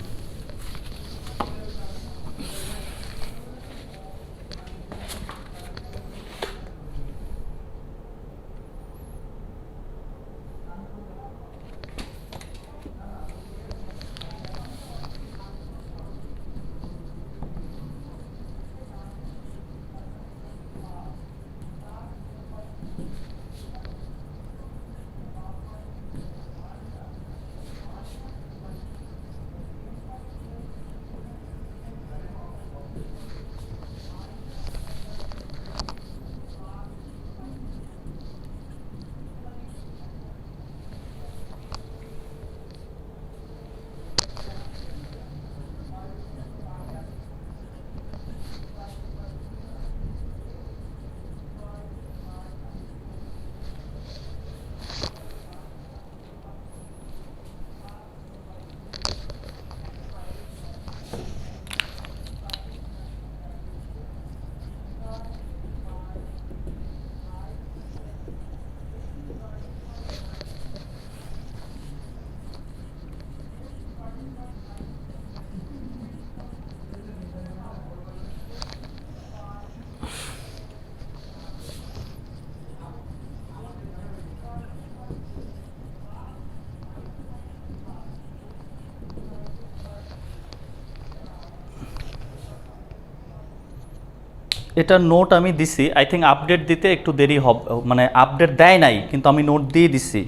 এটার নোট আমি দিছি, আই থিঙ্ক আপডেট দিতে একটু দেরি হবে, মানে আপডেট দেয় নাই কিন্তু আমি নোট দিয়ে দিছি।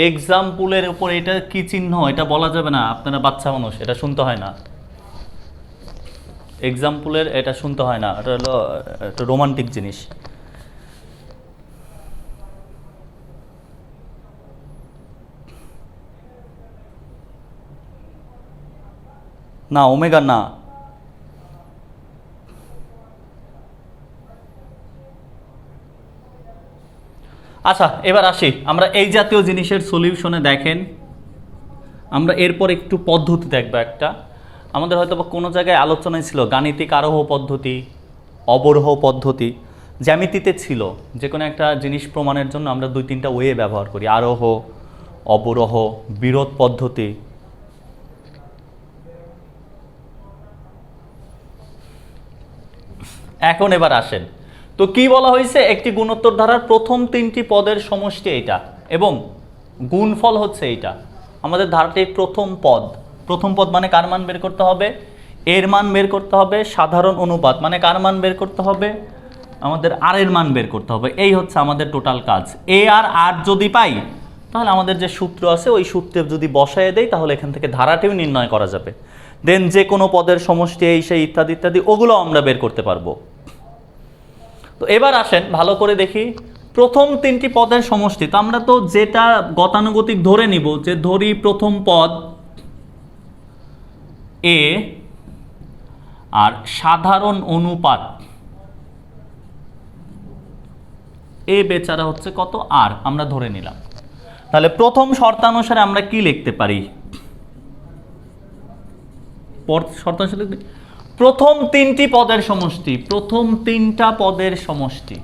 এক্সাম্পলের উপর এটা কি চিহ্ন এটা বলা যাবে না, আপনারা বাচ্চা মানুষ, এটা শুনতে হয় না। এক্সাম্পলের এটা শুনতে হয় না, এটা হলো একটা রোমান্টিক জিনিস। না, ওমেগা না। আচ্ছা, এবার আসি আমরা এই জাতীয় জিনিসের সলিউশনে। দেখেন আমরা এরপর একটু পদ্ধতি দেখবো একটা। আমাদের হয়তো বা কোনো জায়গায় আলোচনায় ছিল গাণিতিক আরোহ পদ্ধতি, অবরোহ পদ্ধতি, জ্যামিতিতে ছিল। যে কোনো একটা জিনিস প্রমাণের জন্য আমরা 2-3টা ওয়ে ব্যবহার করি, আরোহ, অবরোহ, বিরোধ পদ্ধতি। এখন এবার আসেন, তো কি বলা হয়েছে, একটি গুণোত্তর ধারার প্রথম 3টি পদের সমষ্টি এইটা এবং গুণফল হচ্ছে এইটা। আমাদের ধারাটির প্রথম পদ মানে কার মান বের করতে হবে, এর মান বের করতে হবে। সাধারণ অনুপাত মানে কার মান বের করতে হবে, আমাদের আর এর মান বের করতে হবে। এই হচ্ছে আমাদের টোটাল কাজ। এ আর আর যদি পাই তাহলে আমাদের যে সূত্র আছে ওই সূত্রে যদি বসায় দেই তাহলে এখান থেকে ধারাটিও নির্ণয় করা যাবে। দেন যে কোনো পদের সমষ্টি এই সেই ইত্যাদি ইত্যাদি ওগুলো আমরা বের করতে পারবো। তো এবার আসেন ভালো করে দেখি প্রথম 3টি পদের সমষ্টি। তো আমরা তো যেটা গতানুগতিক ধরে নিব, যে ধরি প্রথম পদ এ আর সাধারণ অনুপাত এ বেচারা হচ্ছে কত আর, আমরা ধরে নিলাম। তাহলে প্রথম শর্তানুসারে আমরা কি লিখতে পারি, শর্তানুসারে লিখতে প্রথম 3টি পদের সমষ্টি, প্রথম 3টা পদের সমষ্টি।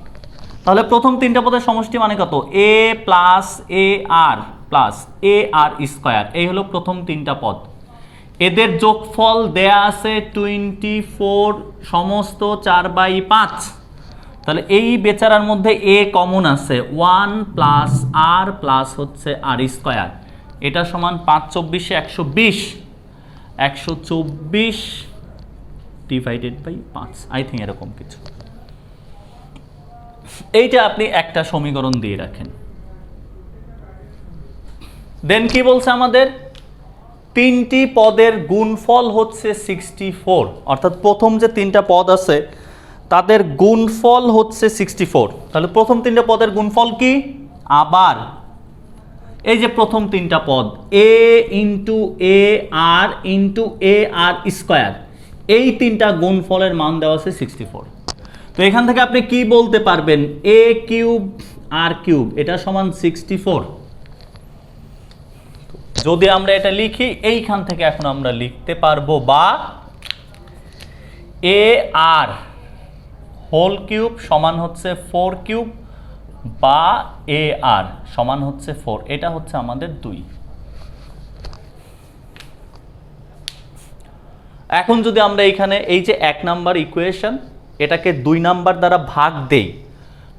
তাহলে প্রথম 3টা পদের সমষ্টি মানে কত, এ plus a r plus a R square. এই হলো প্রথম 3টা পদ। এদের যোগফল দেয়া আছে 24 সমস্ত 4/5। তাহলে এই বেচারার মধ্যে এ কমন আছে, 1 প্লাস আর প্লাস হচ্ছে আর স্কয়ার। এটা সমান 5×24 120, 124 ডিভাইডেড বাই 5, আই থিঙ্ক এরকম কিছু। এইটা আপনি একটা সমীকরণ দিয়ে রাখেন। দেন কি বলছে আমাদের, 3টি পদের গুণফল হচ্ছে 64। অর্থাৎ প্রথম যে 3টা পদ আছে তাদের গুণফল হচ্ছে 64। তাহলে প্রথম 3টা পদের গুণফল কি, আবার এই যে প্রথম 3টা পদ এ ইন্টু এ আর ইন্টু এ আর স্কয়ার, এই 3টা গুণফলের মান দেওয়া আছে 64। তো এখান থেকে আপনি কি বলতে পারবেন, এ কিউব আর কিউব এটা সমান 64। যদি আমরা এটা লিখি এইখান থেকে এখন আমরা লিখতে পারবো বা এ আর হোল কিউব সমান হচ্ছে 4 কিউব বা এ আর সমান হচ্ছে 4। এটা হচ্ছে আমাদের 2। এখন যদি আমরা এইখানে এই যে 1 নাম্বার ইকুয়েশন এটাকে 2 নাম্বার দ্বারা ভাগ দেই,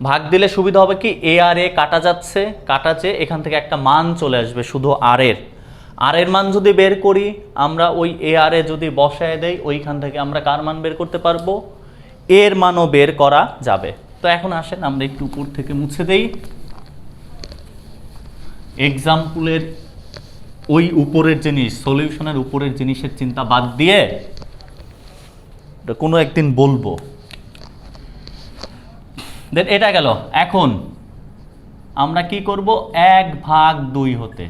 ভাগ দিলে সুবিধা হবে কি, এ আর এ কাটা যাচ্ছে, কাটা যে এখান থেকে একটা মান চলে আসবে শুধু আর এর মান যদি বের করি আমরা ওই এ আর এ যদি বসায় দেই ওইখান থেকে আমরা কার মান বের করতে পারবো, এর মানও বের করা যাবে। তো এখন আসেন আমরা একটু উপর থেকে মুছে দেই। এক্সাম্পলের ওই উপরের জিনিস, সলিউশনের উপরের জিনিসের চিন্তা বাদ দিয়ে কোনো একদিন বলবো। দেন এটা গেল। এখন আমরা কি করব, 1/2 হতে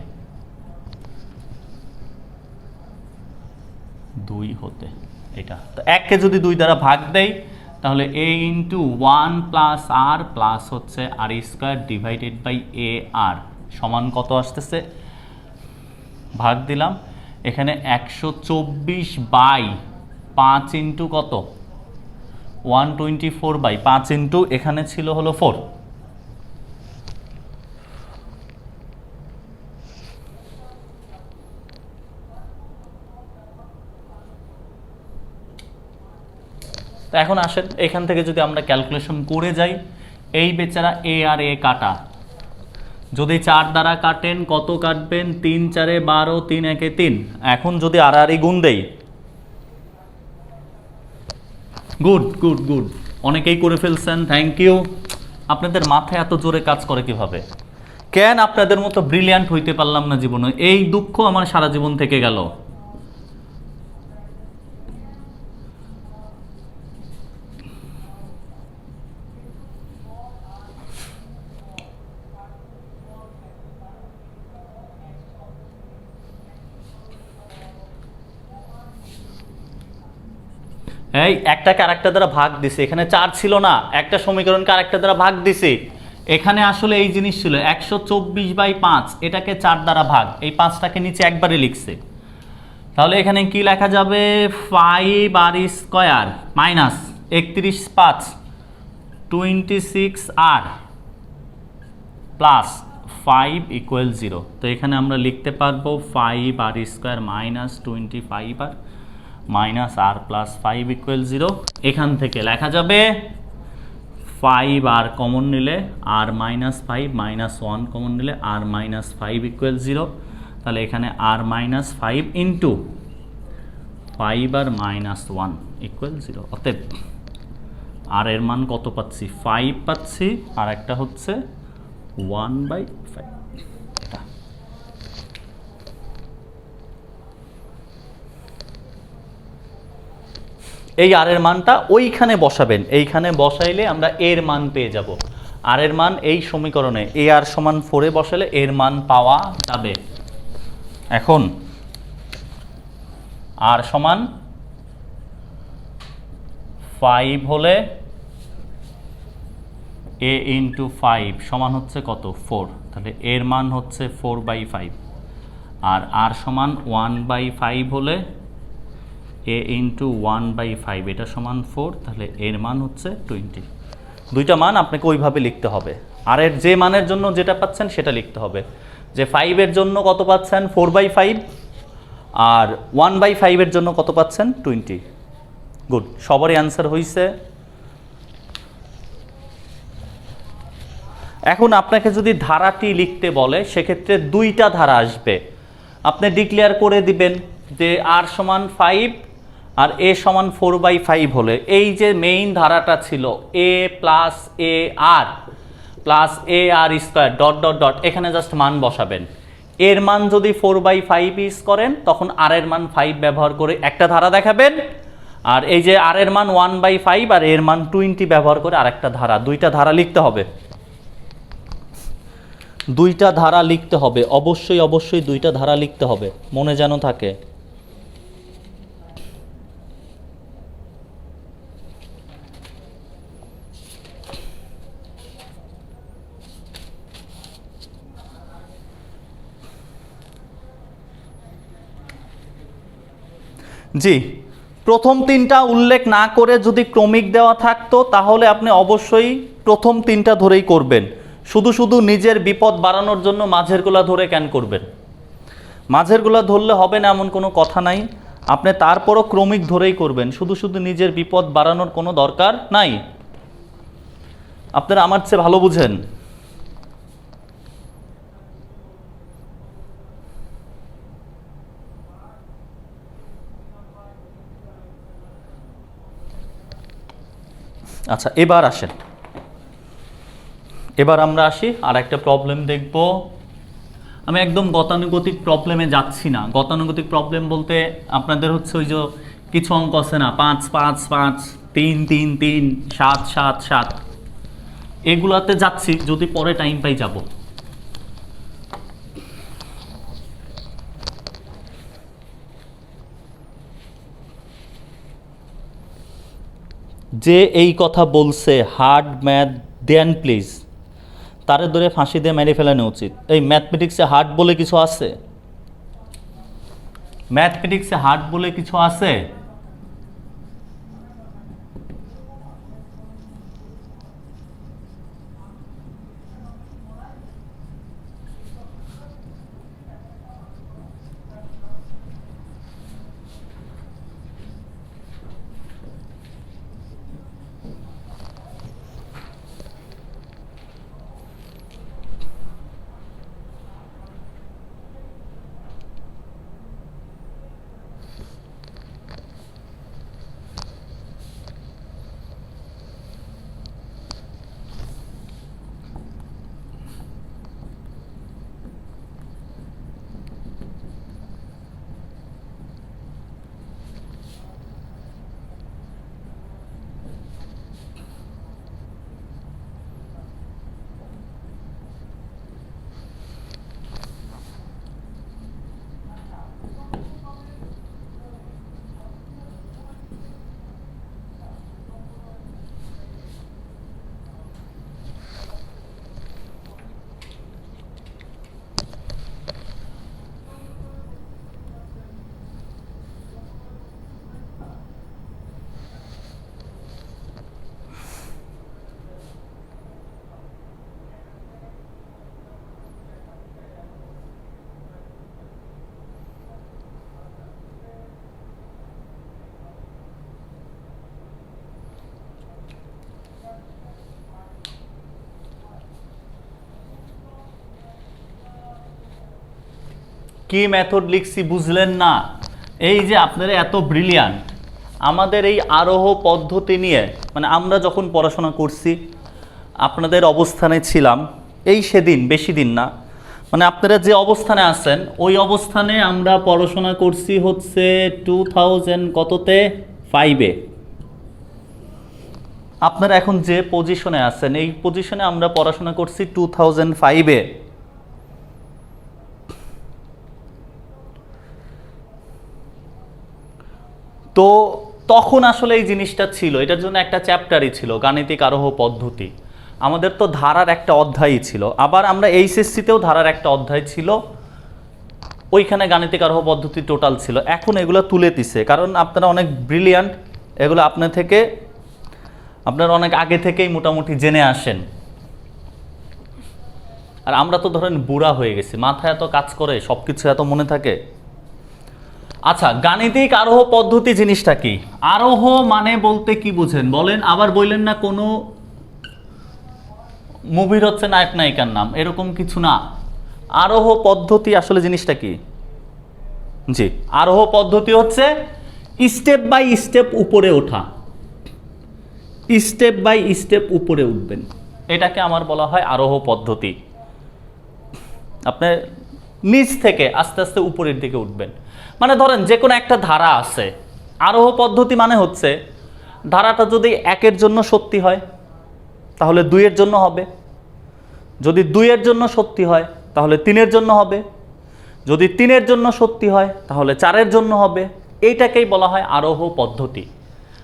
2 হতে এটা। তো 1কে যদি 2 দ্বারা ভাগ দেই তাহলে a into 1 plus r plus হচ্ছে r square divided by a r সমান কত আসতেছে, ভাগ দিলাম এখানে 124/5 ইন্টু কত, 124/5 ইন্টু এখানে ছিল হলো 4। তো এখন আসেন এখান থেকে যদি আমরা ক্যালকুলেশন করে যাই, এই বেচারা এ আর এ কাটা, যদি 4 দ্বারা কাটেন কত কাটবেন, 3 4 12, 3 1 3। এখন যদি আর আর গুণ দেই, গুড গুড গুড, অনেকেই করে ফেলছেন, থ্যাংক ইউ। আপনাদের মাথায় এত জোরে কাজ করে কিভাবে, কেন আপনাদের মতো ব্রিলিয়ান্ট হইতে পারলাম না জীবনে, এই দুঃখ আমার সারা জীবন থেকে গেল। এই একটাকে আরেকটা দ্বারা ভাগ দিছে, এখানে 4 ছিল না, একটা সমীকরণকে আরেকটা দ্বারা ভাগ দিছে। এখানে আসলে এই জিনিস ছিল 124/5, এটাকে 4 দ্বারা ভাগ, এই 5টাকে নিচে একবারে লিখছে। তাহলে এখানে কি লেখা যাবে, 5r² মাইনাস 31/5 26r প্লাস 5 = 0। তো এখানে আমরা লিখতে পারবো 5r² minus 25r minus r plus 5 = 0। এখান থেকে লেখা যাবে 5r কমন নিলে r মাইনাস 5 মাইনাস 1 কমন নিলে r মাইনাস 5 = 0। তাহলে এখানে r minus 5 into 5r minus 1 = 0। অতএব আর এর মান কত পাচ্ছি, 5 পাচ্ছি, আর একটা হচ্ছে 1/5। এই আর এর মানটা ওইখানে বসাবেন, এইখানে বসাইলে আমরা এর মান পেয়ে যাব। আর এর মান এই সমীকরণে এ আর সমান 4 এ বসালে এর মান পাওয়া যাবে। এখন আর সমান 5 হলে a ইন্টু 5 সমান হচ্ছে কত, 4। তাহলে এর মান হচ্ছে 4/5। আর আর সমান 1/5 হলে a ইন্টু 1/5 এটা সমান 4। তাহলে এর মান হচ্ছে 20। দুইটা মান আপনাকে ওইভাবে লিখতে হবে। আর এর যে মানের জন্য যেটা পাচ্ছেন সেটা লিখতে হবে, যে 5 এর জন্য কত পাচ্ছেন 4/5, আর 1/5 এর জন্য কত পাচ্ছেন 20। গুড, সবারই অ্যান্সার হয়েছে। এখন আপনাকে যদি ধারাটি লিখতে বলে সেক্ষেত্রে দুইটা ধারা আসবে। আপনি ডিক্লেয়ার করে দিবেন যে আর সমান 5 আর এ সমান 4/5 হলে এই যে মেইন ধারাটা ছিল এ plus a r plus a r square dot dot dot, এখানে জাস্ট মান বসাবেন। এর মান যদি 4/5 ইউজ করেন তখন আর এর মান 5 ব্যবহার করে একটা ধারা দেখাবেন, আর এই যে আর এর মান 1/5 আর এর মান 20 ব্যবহার করে আরেকটা ধারা। দুইটা ধারা লিখতে হবে, দুইটা ধারা লিখতে হবে, অবশ্যই অবশ্যই দুইটা ধারা লিখতে হবে, মনে যেন থাকে। জি, প্রথম তিনটা উল্লেখ না করে যদি ক্রমিক দেওয়া থাকতো তাহলে আপনি অবশ্যই প্রথম তিনটা ধরেই করবেন। শুধু শুধু নিজের বিপদ বাড়ানোর জন্য মাঝেরগুলা ধরে কেন করবেন? মাঝেরগুলা ধরলে হবে না এমন কোনো কথা নাই, আপনি তারপরও ক্রমিক ধরেই করবেন। শুধু শুধু নিজের বিপদ বাড়ানোর কোনো দরকার নাই। আপনারা আমার চেয়ে ভালো বুঝেন। আচ্ছা, এবার আসেন, এবার আমরা আসি আর একটা প্রবলেম দেখব। আমি একদম গতানুগতিক প্রবলেমে যাচ্ছি না। গতানুগতিক প্রবলেম বলতে আপনাদের হচ্ছে ওই যে কিছু অঙ্ক আছে না, 5 5 5 3 3 3 7 7 7, এগুলাতে যাচ্ছি, যদি পরে টাইম পাই যাব। যে এই কথা বলছে হার্ড ম্যাথ দেন প্লিজ, তারে ধরে ফাঁসি দিয়ে মেরে ফেলানো উচিত। এই ম্যাথমেটিক্সে হার্ড বলে কিছু আছে? ম্যাথমেটিক্সে হার্ড বলে কিছু আছে? কি মেথড লিখছি বুঝলেন না? এই যে আপনারা এত ব্রিলিয়ান্ট, আমাদের এই আরোহ পদ্ধতি নিয়ে মানে আমরা যখন পড়াশোনা করছি আপনাদের অবস্থানে ছিলাম, এই সেদিন বেশি দিন না, মানে আপনারা যে অবস্থানে আছেন ওই অবস্থানে আমরা পড়াশোনা করছি হচ্ছে 2000 কততে 5-এ। আপনারা এখন যে পজিশনে আছেন এই পজিশনে আমরা পড়াশোনা করছি 2005-এ। তো তখন আসলে এই জিনিসটা ছিল, এটার জন্য একটা চ্যাপ্টারই ছিল গাণিতিক আরোহ পদ্ধতি। আমাদের তো ধারার একটা অধ্যায়ই ছিল, আবার আমরা এইচএসসিতেও ধারার একটা অধ্যায় ছিল, ওইখানে গাণিতিক আরোহ পদ্ধতি টোটাল ছিল। এখন এগুলো তুলে দিছে কারণ আপনারা অনেক ব্রিলিয়ান্ট, এগুলো আপনারা অনেক আগে থেকেই মোটামুটি জেনে আসেন। আর আমরা তো ধরেন বুড়া হয়ে গেছি, মাথায় এত কাজ করে, সব কিছু এত মনে থাকে। আচ্ছা, গাণিতিক আরোহ পদ্ধতি জিনিসটা কি? আরোহ মানে বলতে কি বুঝেন বলেন? আবার বললেন না কোনো মুভির হচ্ছে নায়ক নায়িকার নাম, এরকম কিছু না। আরোহ পদ্ধতি আসলে জিনিসটা কি? জি, আরোহ পদ্ধতি হচ্ছে স্টেপ বাই স্টেপ উপরে ওঠা, স্টেপ বাই স্টেপ উপরে উঠবেন, এটাকে আমার বলা হয় আরোহ পদ্ধতি। আপনি নিচ থেকে আস্তে আস্তে উপরের দিকে উঠবেন। মানে ধরেন যে কোনো একটা ধারা আছে, আরোহ পদ্ধতি মানে হচ্ছে ধারাটা যদি 1-এর জন্য সত্যি হয় তাহলে 2-এর জন্য হবে, যদি 2-এর জন্য সত্যি হয় তাহলে 3-এর জন্য হবে, যদি 3-এর জন্য সত্যি হয় তাহলে 4-এর জন্য হবে। এইটাকেই বলা হয় আরোহ পদ্ধতি,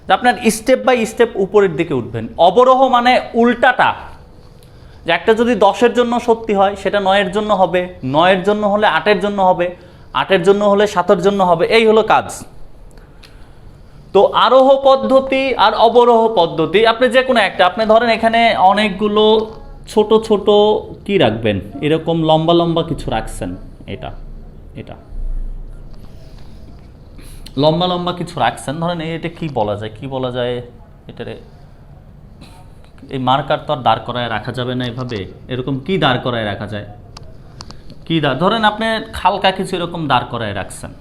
যে আপনার স্টেপ বাই স্টেপ উপরের দিকে উঠবেন। অবরোহ মানে উল্টাটা, যে একটা যদি 10-এর জন্য সত্যি হয় সেটা 9-এর জন্য হবে, 9-এর জন্য হলে 8-এর জন্য হবে, 8-এর জন্য হলে 7-এর জন্য হবে, এই হলো কাজ। তো আরোহ পদ্ধতি আর অবরোহ পদ্ধতি আপনি যে কোনো একটা, আপনি ধরেন এখানে অনেকগুলো ছোট ছোট কি রাখবেন, এরকম লম্বা লম্বা কিছু রাখছেন, এটা এটা লম্বা লম্বা কিছু রাখছেন, ধরেন এটা কি বলা যায় এটারে, এই মার্কার তো আর দাঁড় করায় রাখা যাবে না এভাবে, এরকম কি দাঁড় করায় রাখা যায়, কি ধরেন আপনি হালকা কিছু এরকম দাঁড় করায় রাখছেন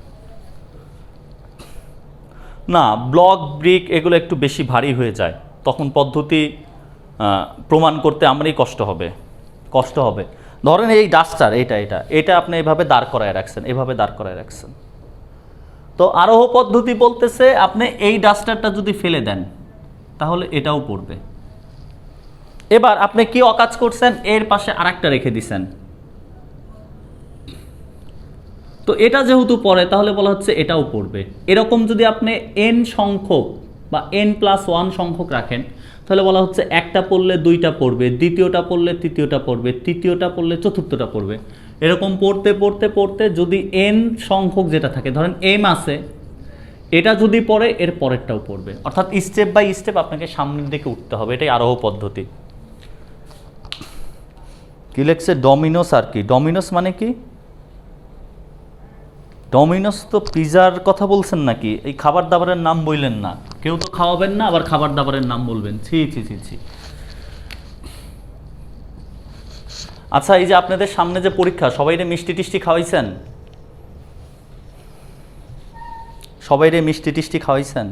না, ব্লক ব্রিক এগুলো একটু বেশি ভারী হয়ে যায়, তখন পদ্ধতি প্রমাণ করতে আমারই কষ্ট হবে। ধরেন এই ডাস্টার, এটা আপনি এভাবে দাঁড় করায় রাখছেন, এভাবে দাঁড় করায় রাখছেন। তো আরোহ পদ্ধতি বলতেছে আপনি এই ডাস্টারটা যদি ফেলে দেন তাহলে এটাও পড়বে। এবার আপনি কি অকাজ করছেন, এর পাশে আরেকটা রেখে দিছেন, তো এটা যেহেতু পড়ে তাহলে বলা হচ্ছে এটাও পড়বে। এরকম যদি আপনি n সংখ্যক বা n+1 সংখ্যক রাখেন তাহলে বলা হচ্ছে একটা পড়লে 2টা পড়বে, দ্বিতীয়টা পড়লে তৃতীয়টা পড়বে, তৃতীয়টা পড়লে চতুর্থটা পড়বে। এরকম পড়তে পড়তে পড়তে যদি n সংখ্যক যেটা থাকে, ধরেন m আছে, এটা যদি পড়ে এর পরেরটাও পড়বে, অর্থাৎ স্টেপ বাই স্টেপ আপনাকে সামনের দিকে উঠতে হবে, এটাই আরোহ পদ্ধতি। কি লেখছে ডমিনোস? আর কি ডমিনোস মানে কি? ডমিনোস তো পিজার কথা বলছেন নাকি? এই খাবার দাবারের নাম বললেন না, কেউ তো খাওয়াবেন না আবার খাবার দাবারের নাম বলবেন, ছি ছি ছি ছি। আচ্ছা, এই যে আপনাদের সামনে যে পরীক্ষা, সবাইরে মিষ্টি টিষ্টি খাওয়াইছেন? সবাইরে মিষ্টি টিষ্টি খাওয়াইছেন?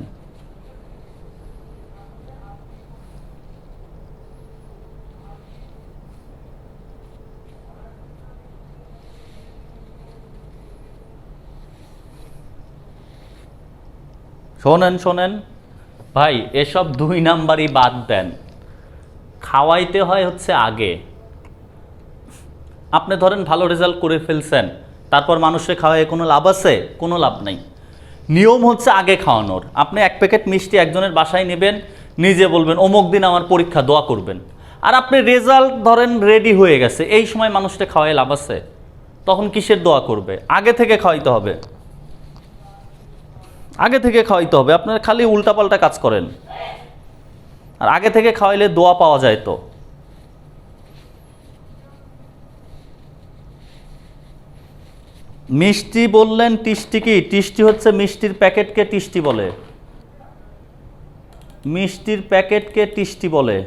শোনেন ভাই, এসব 2 নাম্বারই বাদ দেন, খাওয়াইতে হয় হচ্ছে আগে। আপনি ধরেন ভালো রেজাল্ট করে ফেলছেন, তারপর মানুষের খাওয়ায় কোনো লাভ আছে? কোনো লাভ নাই। নিয়ম হচ্ছে আগে খাওয়ানোর। আপনি 1 প্যাকেট মিষ্টি একজনের বাসায় নেবেন, নিজে বলবেন অমুক দিন আমার পরীক্ষা, দোয়া করবেন, আর আপনি রেজাল্ট ধরেন রেডি হয়ে গেছে, এই সময় মানুষটা খাওয়ায় লাভ আছে? তখন কিসের দোয়া করবে? আগে থেকে খাওয়াইতে হবে, আগে থেকে খাওয়াইতে হবে। আপনারা খালি উল্টাপাল্টা কাজ করেন, আর আগে থেকে খাওয়াইলে দোয়া পাওয়া যায়। তো মিষ্টি বললেন, টিষ্টি কি? টিষ্টি হচ্ছে মিষ্টির প্যাকেটকে টিষ্টি বলে, মিষ্টির প্যাকেটকে টিষ্টি বলে।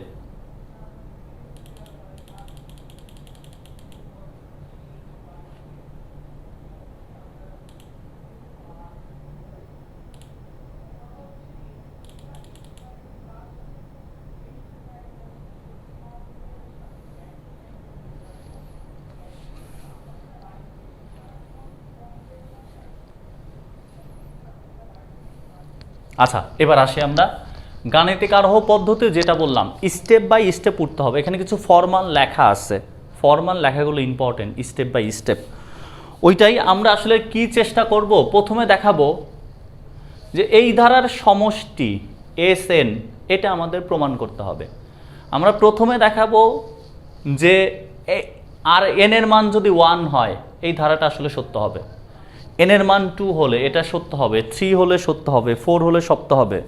আচ্ছা, এবার আসি আমরা গাণিতিক আরোহ পদ্ধতি, যেটা বললাম স্টেপ বাই স্টেপ উঠতে হবে। এখানে কিছু ফর্মাল লেখা আছে, ফর্মাল লেখাগুলো ইম্পর্টেন্ট, স্টেপ বাই স্টেপ। ওইটাই আমরা আসলে কি চেষ্টা করব, প্রথমে দেখাবো যে এই ধারার সমষ্টি এস এন, এটা আমাদের প্রমাণ করতে হবে। আমরা প্রথমে দেখাবো যে আর এন এর মান যদি 1 হয় এই ধারাটা আসলে সত্য হবে, এন এর মান 2 হলে এটা সত্য হবে, 3 হলে সত্য হবে, 4 হলে সত্য হবে।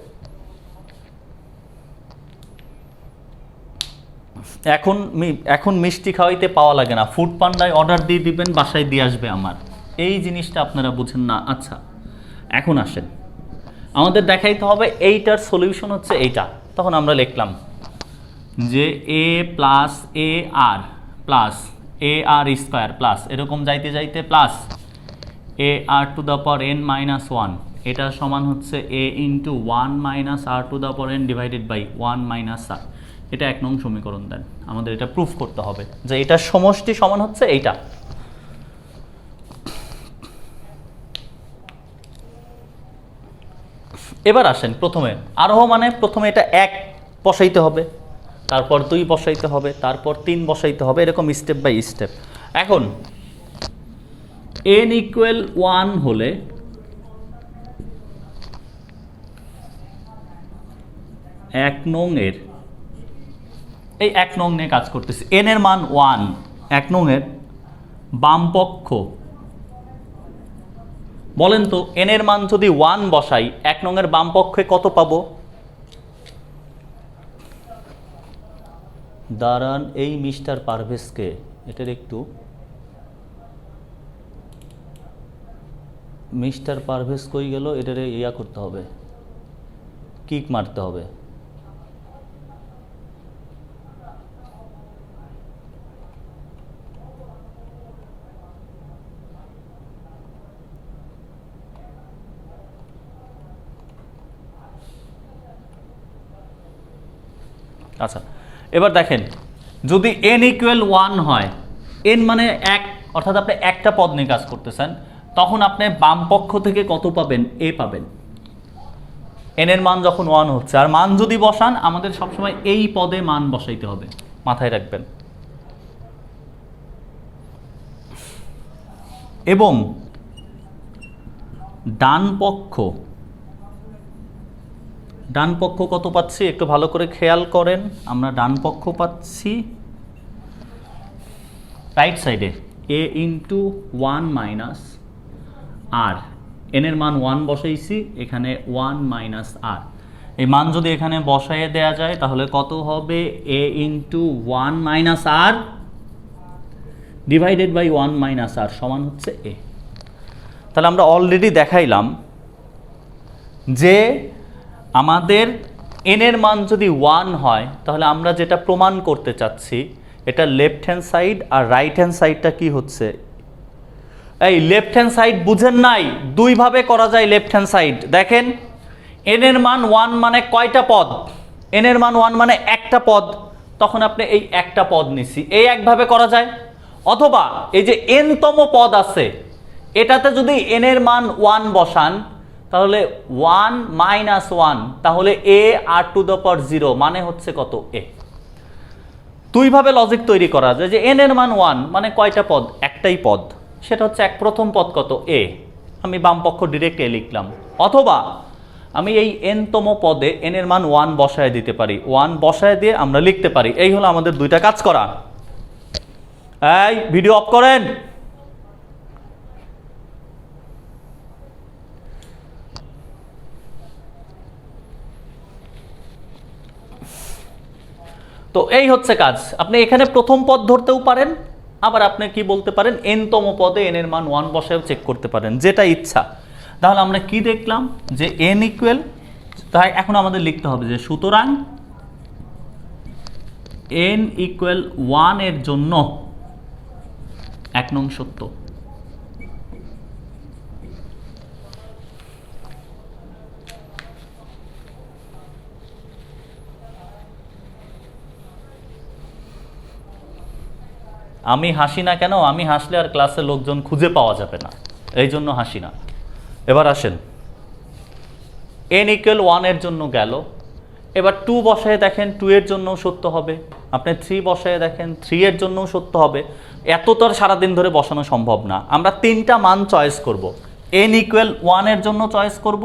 এখন মিষ্টি খাওয়াইতে পাওয়া লাগে না, ফুড পান্ডায় অর্ডার দিয়ে দিবেন, বাসায় দিয়ে আসবে আমার, এই জিনিসটা আপনারা বুঝেন না। আচ্ছা, এখন আসেন, আমাদের দেখাইতে হবে এইটার সলিউশন হচ্ছে এইটা। তখন আমরা লিখলাম যে a plus a r plus a r square plus এরকম যাইতে যাইতে plus a r to the power n minus 1, এটা সমান হচ্ছে a into 1 minus r to the power n divided by 1 minus r. এটা 1 নং সমীকরণ। দেন আমাদের এটা প্রুফ করতে হবে যে এটার সমষ্টি সমান হচ্ছে এইটা। এবার আসেন, প্রথমে আরোহ মানে প্রথমে এটা 1 বসাইতে হবে, তারপর 2 বসাইতে হবে, তারপর 3 বসাইতে হবে, এরকম স্টেপ বাই স্টেপ। এখন n ইকুয়াল 1 হলে এক নং এর, এই 1 নং নিয়ে কাজ করতেছি, n এর মান 1, 1 নং এর বাম পক্ষ, বলেন তো n এর মান যদি 1 বসাই 1 নং এর বাম পক্ষে কত পাবো? দাঁড়ান, এই মিস্টার পারভেজকে এটার একটু, মিস্টার পারভেজ কই গেল, এটার ইয়া করতে হবে, কিক মারতে হবে। আচ্ছা, এবার দেখেন, যদি n ইকুয়াল 1 হয়, n মানে 1, অর্থাৎ আপনি একটা পদ নিয়ে কাজ করতেছেন, তখন আপনি বাম পক্ষ থেকে কত পাবেন? a পাবেন। n এর মান যখন 1 হচ্ছে, আর মান যদি বসান আমাদের সবসময় এই পদে মান বসাইতে হবে, মাথায় রাখবেন। এবং ডান পক্ষ কত পাচ্ছি একটু ভালো করে খেয়াল করেন, আমরা ডান পক্ষ পাচ্ছি রাইট সাইডে a into 1 minus r, n এর মান 1 বসাইছি, এখানে 1 মাইনাস আর। এই মান যদি এখানে বসাইয়ে দেয়া যায় তাহলে কত হবে? a into 1 minus r divided by 1 minus r সমান হচ্ছে a। তাহলে আমরা অলরেডি দেখাইলাম যে আমাদের n এর মান যদি 1 হয় তাহলে আমরা যেটা প্রমাণ করতে চাচ্ছি, এটা লেফট হ্যান্ড সাইড আর রাইট হ্যান্ড সাইডটা কি হচ্ছে? এই লেফট হ্যান্ড সাইড বুঝেন নাই, দুইভাবে করা যায় লেফট হ্যান্ড সাইড। দেখেন, n এর মান 1 মানে কয়টা পদ? n এর মান 1 মানে একটা পদ, তখন আপনি এই একটা পদ নিছি, এই একভাবে করা যায়। অথবা এই যে n তম পদ আছে, এটাতে যদি n এর মান 1 বসান তাহলে 1 মাইনাস 1, তাহলে a r to the power 0 মানে হচ্ছে কত? a। দুইভাবে লজিক তৈরি করা যায় যে n এর মান 1 মানে কয়টা পদ? একটাই পদ, সেটা হচ্ছে প্রথম পদ কত? a। আমি বাম পক্ষ ডিরেক্ট a লিখলাম। অথবা আমি এই n তম পদে n এর মান 1 বসায় দিতে পারি, 1 বসায় দিয়ে আমরা লিখতে পারি। এই হলো আমাদের দুইটা কাজ করা। এই ভিডিও অফ করেন। তো এই হচ্ছে কাজ। আপনি এখানে প্রথম পদ ধরতেও পারেন, আবার আপনি কি বলতে পারেন, n তম পদে n এর মান 1 বসায়ও চেক করতে পারেন, যেটা ইচ্ছা। তাহলে আমরা কি দেখলাম যে n ইকুয়াল, তাই এখন আমাদের লিখতে হবে যে সুতরাং n ইকুয়াল 1 এর জন্য 1 নং সত্য। আমি হাসি না কেন? আমি হাসলে আর ক্লাসে লোকজন খুঁজে পাওয়া যাবে না, এই জন্য হাসি না। এবার আসেন, n ইকুয়াল 1 এর জন্য গেল। এবার 2 বসায় দেখেন 2 এর জন্যও সত্য হবে, আপনি 3 বসায় দেখেন 3 এর জন্যও সত্য হবে। এত তো আর সারাদিন ধরে বসানো সম্ভব না, আমরা 3টা মান চয়েস করব। n ইকুয়াল 1 এর জন্য চয়েস করব,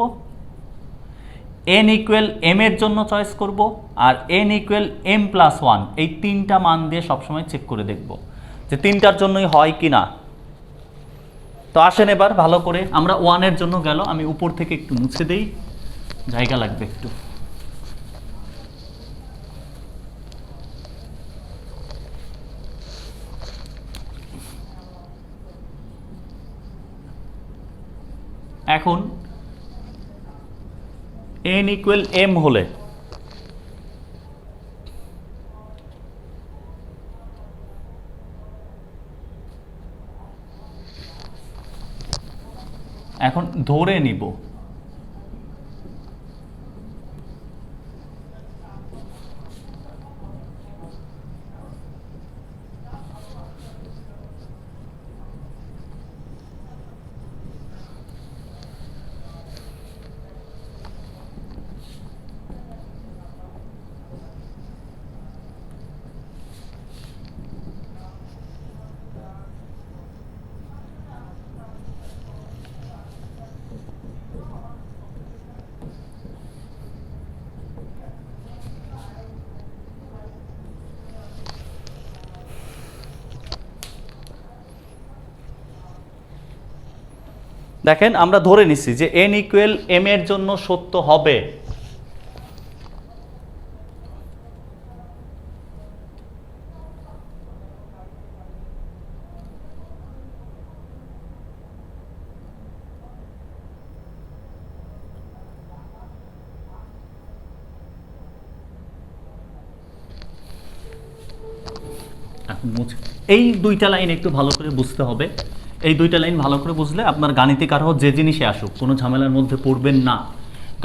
n ইকুয়াল m এর জন্য চয়েস করব, আর n ইকুয়াল m প্লাস 1, এই 3টা মান দিয়ে সবসময় চেক করে দেখব যে 3টার জন্যই হয় কি না। তো আসেন এবার ভালো করে, আমরা 1 এর জন্য গেল, আমি উপর থেকে একটু মুছে দেই, জায়গা লাগবে একটু। এখন n ইকুয়াল m হলে এখন ধরে নিব দেখেন আমরা ধরে নিছি যে n ইকুয়াল m এর জন্য সত্য হবে। এই দুইটা লাইন একটু ভালো করে বুঝতে হবে, এই দুইটা লাইন ভালো করে বুঝলে আপনার গাণিতিক আরোহ যে জিনিসে আসুক কোনো ঝামেলার মধ্যে পড়বেন না।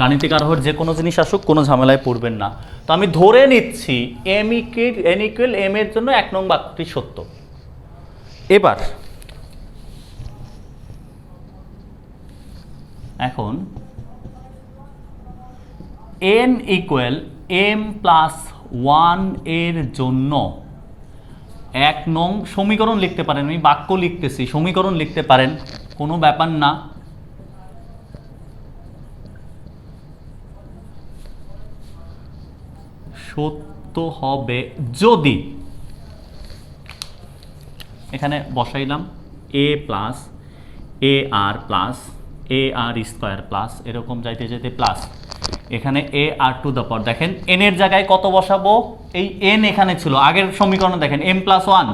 গাণিতিক আরোহর যে কোনো জিনিস আসুক কোনো ঝামেলায় পড়বেন না। তো আমি ধরে নিচ্ছি n ইকুয়াল m এর জন্য 1 নং বাক্যটি সত্য। এবার এখন n ইকুয়াল m প্লাস 1 এর জন্য 1 নং সমীকরণ লিখতে পারেন, আমি বাক্য লিখতেছি, সমীকরণ লিখতে পারেন, কোনো ব্যাপার না। সত্য হবে যদি, এখানে বসাইলাম a plus a r plus a r square plus এরকম যাইতে যেতে প্লাস এখানে এ আর টু দ্য পাওয়ার, দেখেন n এর জায়গায় কত বসাবো, এই n এখানে ছিল আগের সমীকরণে দেখেন m প্লাস 1,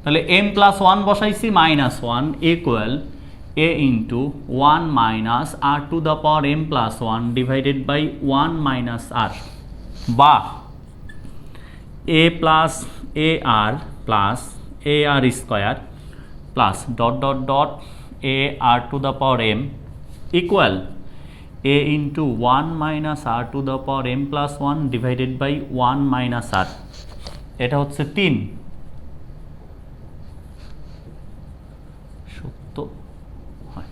তাহলে m প্লাস 1 বসাইছি minus 1 equal a into 1 minus r to the power m plus 1 divided by 1 minus r, বা a plus a r plus a r square plus dot dot dot a r to the power m equal a into 1 minus r to the power m plus 1 divided by 1 minus r, এটা হচ্ছে 3 সত্য হয়।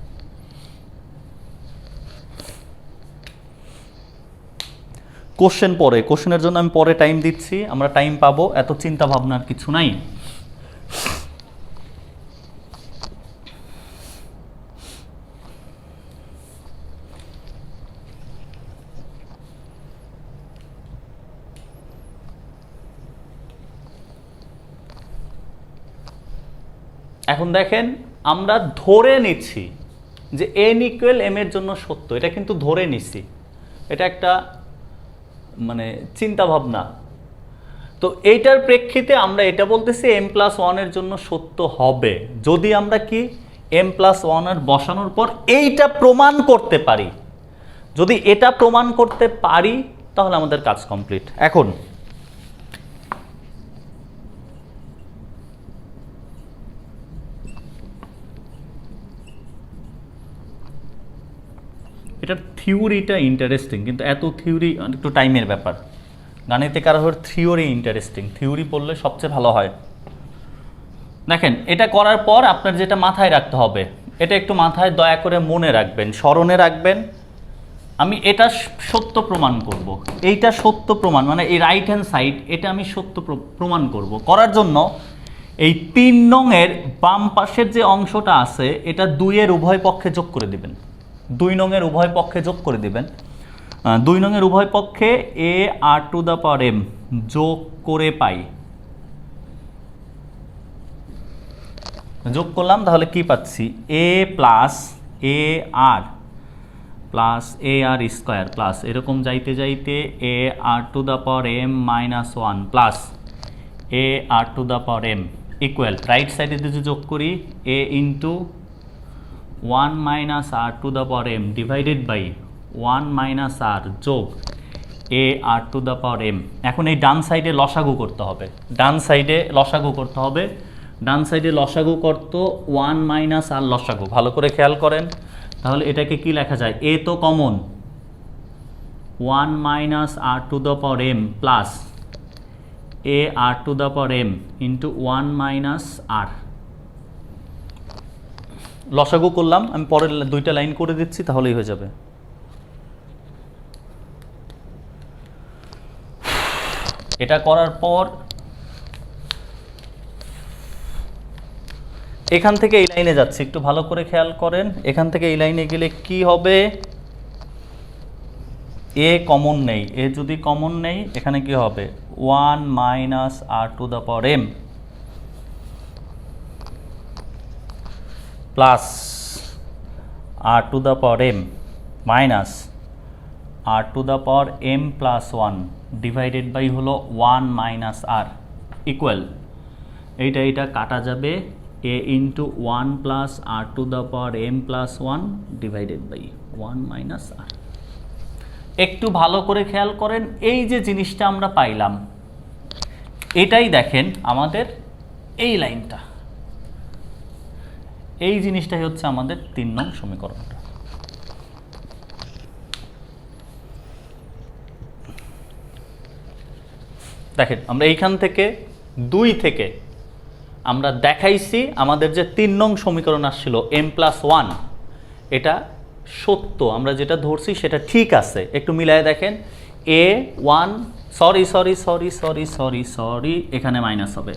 Question পরে, কোশ্চেনের জন্য আমি পরে time দিচ্ছি, আমরা টাইম পাবো, এত চিন্তা ভাবনার কিছু নাই। এখন দেখেন আমরা ধরে নিচ্ছি যে n ইকুয়াল m এর জন্য সত্য, এটা কিন্তু ধরে নিচ্ছি, এটা একটা মানে চিন্তা ভাবনা। তো এইটার প্রেক্ষিতে আমরা এটা বলতেছি m প্লাস 1 এর জন্য সত্য হবে যদি আমরা কি m প্লাস 1 এর বসানোর পর এইটা প্রমাণ করতে পারি। যদি এটা প্রমাণ করতে পারি তাহলে আমাদের কাজ কমপ্লিট। এখন এটার থিওরিটা ইন্টারেস্টিং, কিন্তু এত থিওরি একটু টাইমের ব্যাপার। গাণিতিক আরোহর থিওরি ইন্টারেস্টিং, থিওরি পড়লে সবচেয়ে ভালো হয়। দেখেন এটা করার পর আপনার যেটা মাথায় রাখতে হবে, এটা একটু মাথায় দয়া করে মনে রাখবেন, স্মরণে রাখবেন আমি এটা সত্য প্রমাণ করব, এইটা সত্য প্রমাণ মানে এই রাইট হ্যান্ড সাইড এটা আমি সত্য প্রমাণ করব। করার জন্য এই 3 নংয়ের বাম পাশের যে অংশটা আছে এটা 2 এর উভয় পক্ষে যোগ করে দিবেন। 2 নংয়ের উভয় পক্ষে যোগ করে দিবেন। 2 নংয়ের উভয় পক্ষে a r two the power m যোগ করে পাই, যোগ করলাম তাহলে কি পাচ্ছি a plus a r plus a r square plus এরকম যাইতে যাইতে a r to the power m minus 1 plus a r to the power m equal right সাইডে যদি যোগ করি a into 1 minus r to the power m divided by 1 minus r যোগ a r to the power m। এখন এই ডান সাইডে লসাগু করতে হবে, ডান সাইডে লসাগু করতে হবে। ডান সাইডে লসাগু করত 1 মাইনাস আর লসাগু, ভালো করে খেয়াল করেন। তাহলে এটাকে কি লেখা যায়, এ তো common 1 minus r to the power m plus a r to the power m into 1 minus r. লসাগু করলাম, আমি পরের 2টা লাইন করে দিচ্ছি তাহলেই হয়ে যাবে। এটা করার পর এখান থেকে এই লাইনে যাচ্ছি, একটু ভালো করে খেয়াল করেন। এখান থেকে এই লাইনে গেলে কি হবে, এ কমন নেই, এ যদি কমন নেই এখানে কি হবে 1 minus r to the power m plus r to the power m minus r to the power m plus 1 divided by হলো 1 মাইনাস আর ইকুয়াল এইটা কাটা যাবে a into 1 plus r to the power m plus 1 divided by 1 minus r. একটু ভালো করে খেয়াল করেন, এই যে জিনিসটা আমরা পাইলাম এটাই দেখেন আমাদের এই লাইনটা, এই জিনিসটাই হচ্ছে আমাদের 3 নং সমীকরণটা। দেখেন আমরা এইখান থেকে 2 থেকে আমরা দেখাইছি আমাদের যে 3 নং সমীকরণ আসছিল m প্লাস 1 এটা সত্য, আমরা যেটা ধরছি সেটা ঠিক আছে। একটু মিলায় দেখেন এ 1 সরি এখানে মাইনাস হবে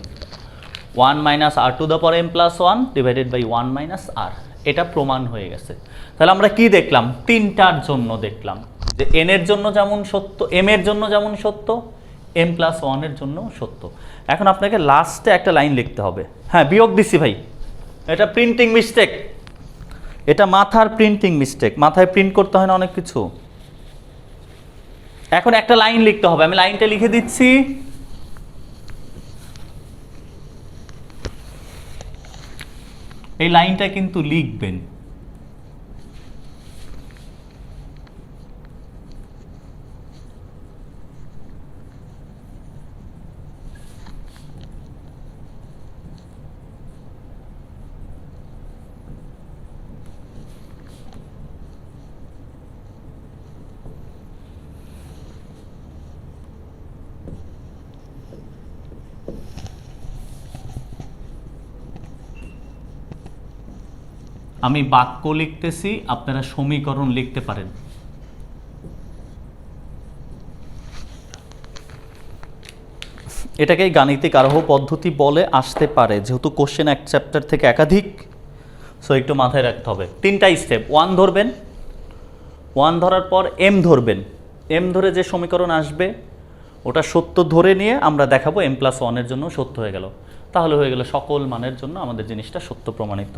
1 minus r to the power m plus 1 divided by 1 minus r. এটা প্রমাণ হয়ে গেছে। তাহলে আমরা কি দেখলাম, 3টার জন্য দেখলাম যে n এর জন্য যেমন সত্য, m এর জন্য যেমন সত্য, m প্লাস 1 এর জন্য সত্য। এখন আপনাকে লাস্টে একটা লাইন লিখতে হবে। হ্যাঁ বিয়োগ দিছি ভাই, এটা প্রিন্টিং মিস্টেক, এটা মাথার প্রিন্টিং মিস্টেক, মাথায় প্রিন্ট করতে হয় না অনেক কিছু। এখন একটা লাইন লিখতে হবে, আমি লাইনটা লিখে দিচ্ছি। এই লাইনটা কিন্তু লিখবেন। আমি বাক্য লিখতেছি, আপনারা সমীকরণ লিখতে পারেন। এটাকেই গাণিতিক আরোহ পদ্ধতি বলে আসতে পারে, যেহেতু কোশ্চেন এক চ্যাপ্টার থেকে একাধিক, সো একটু মাথায় রাখতে হবে। 3টা স্টেপ, 1 ধরবেন, 1 ধরার পর m ধরবেন, m ধরে যে সমীকরণ আসবে ওটা সত্য ধরে নিয়ে আমরা দেখাবো m প্লাস 1 এর জন্য সত্য হয়ে গেল, তাহলে হয়ে গেল সকল মানের জন্য আমাদের জিনিসটা সত্য প্রমাণিত।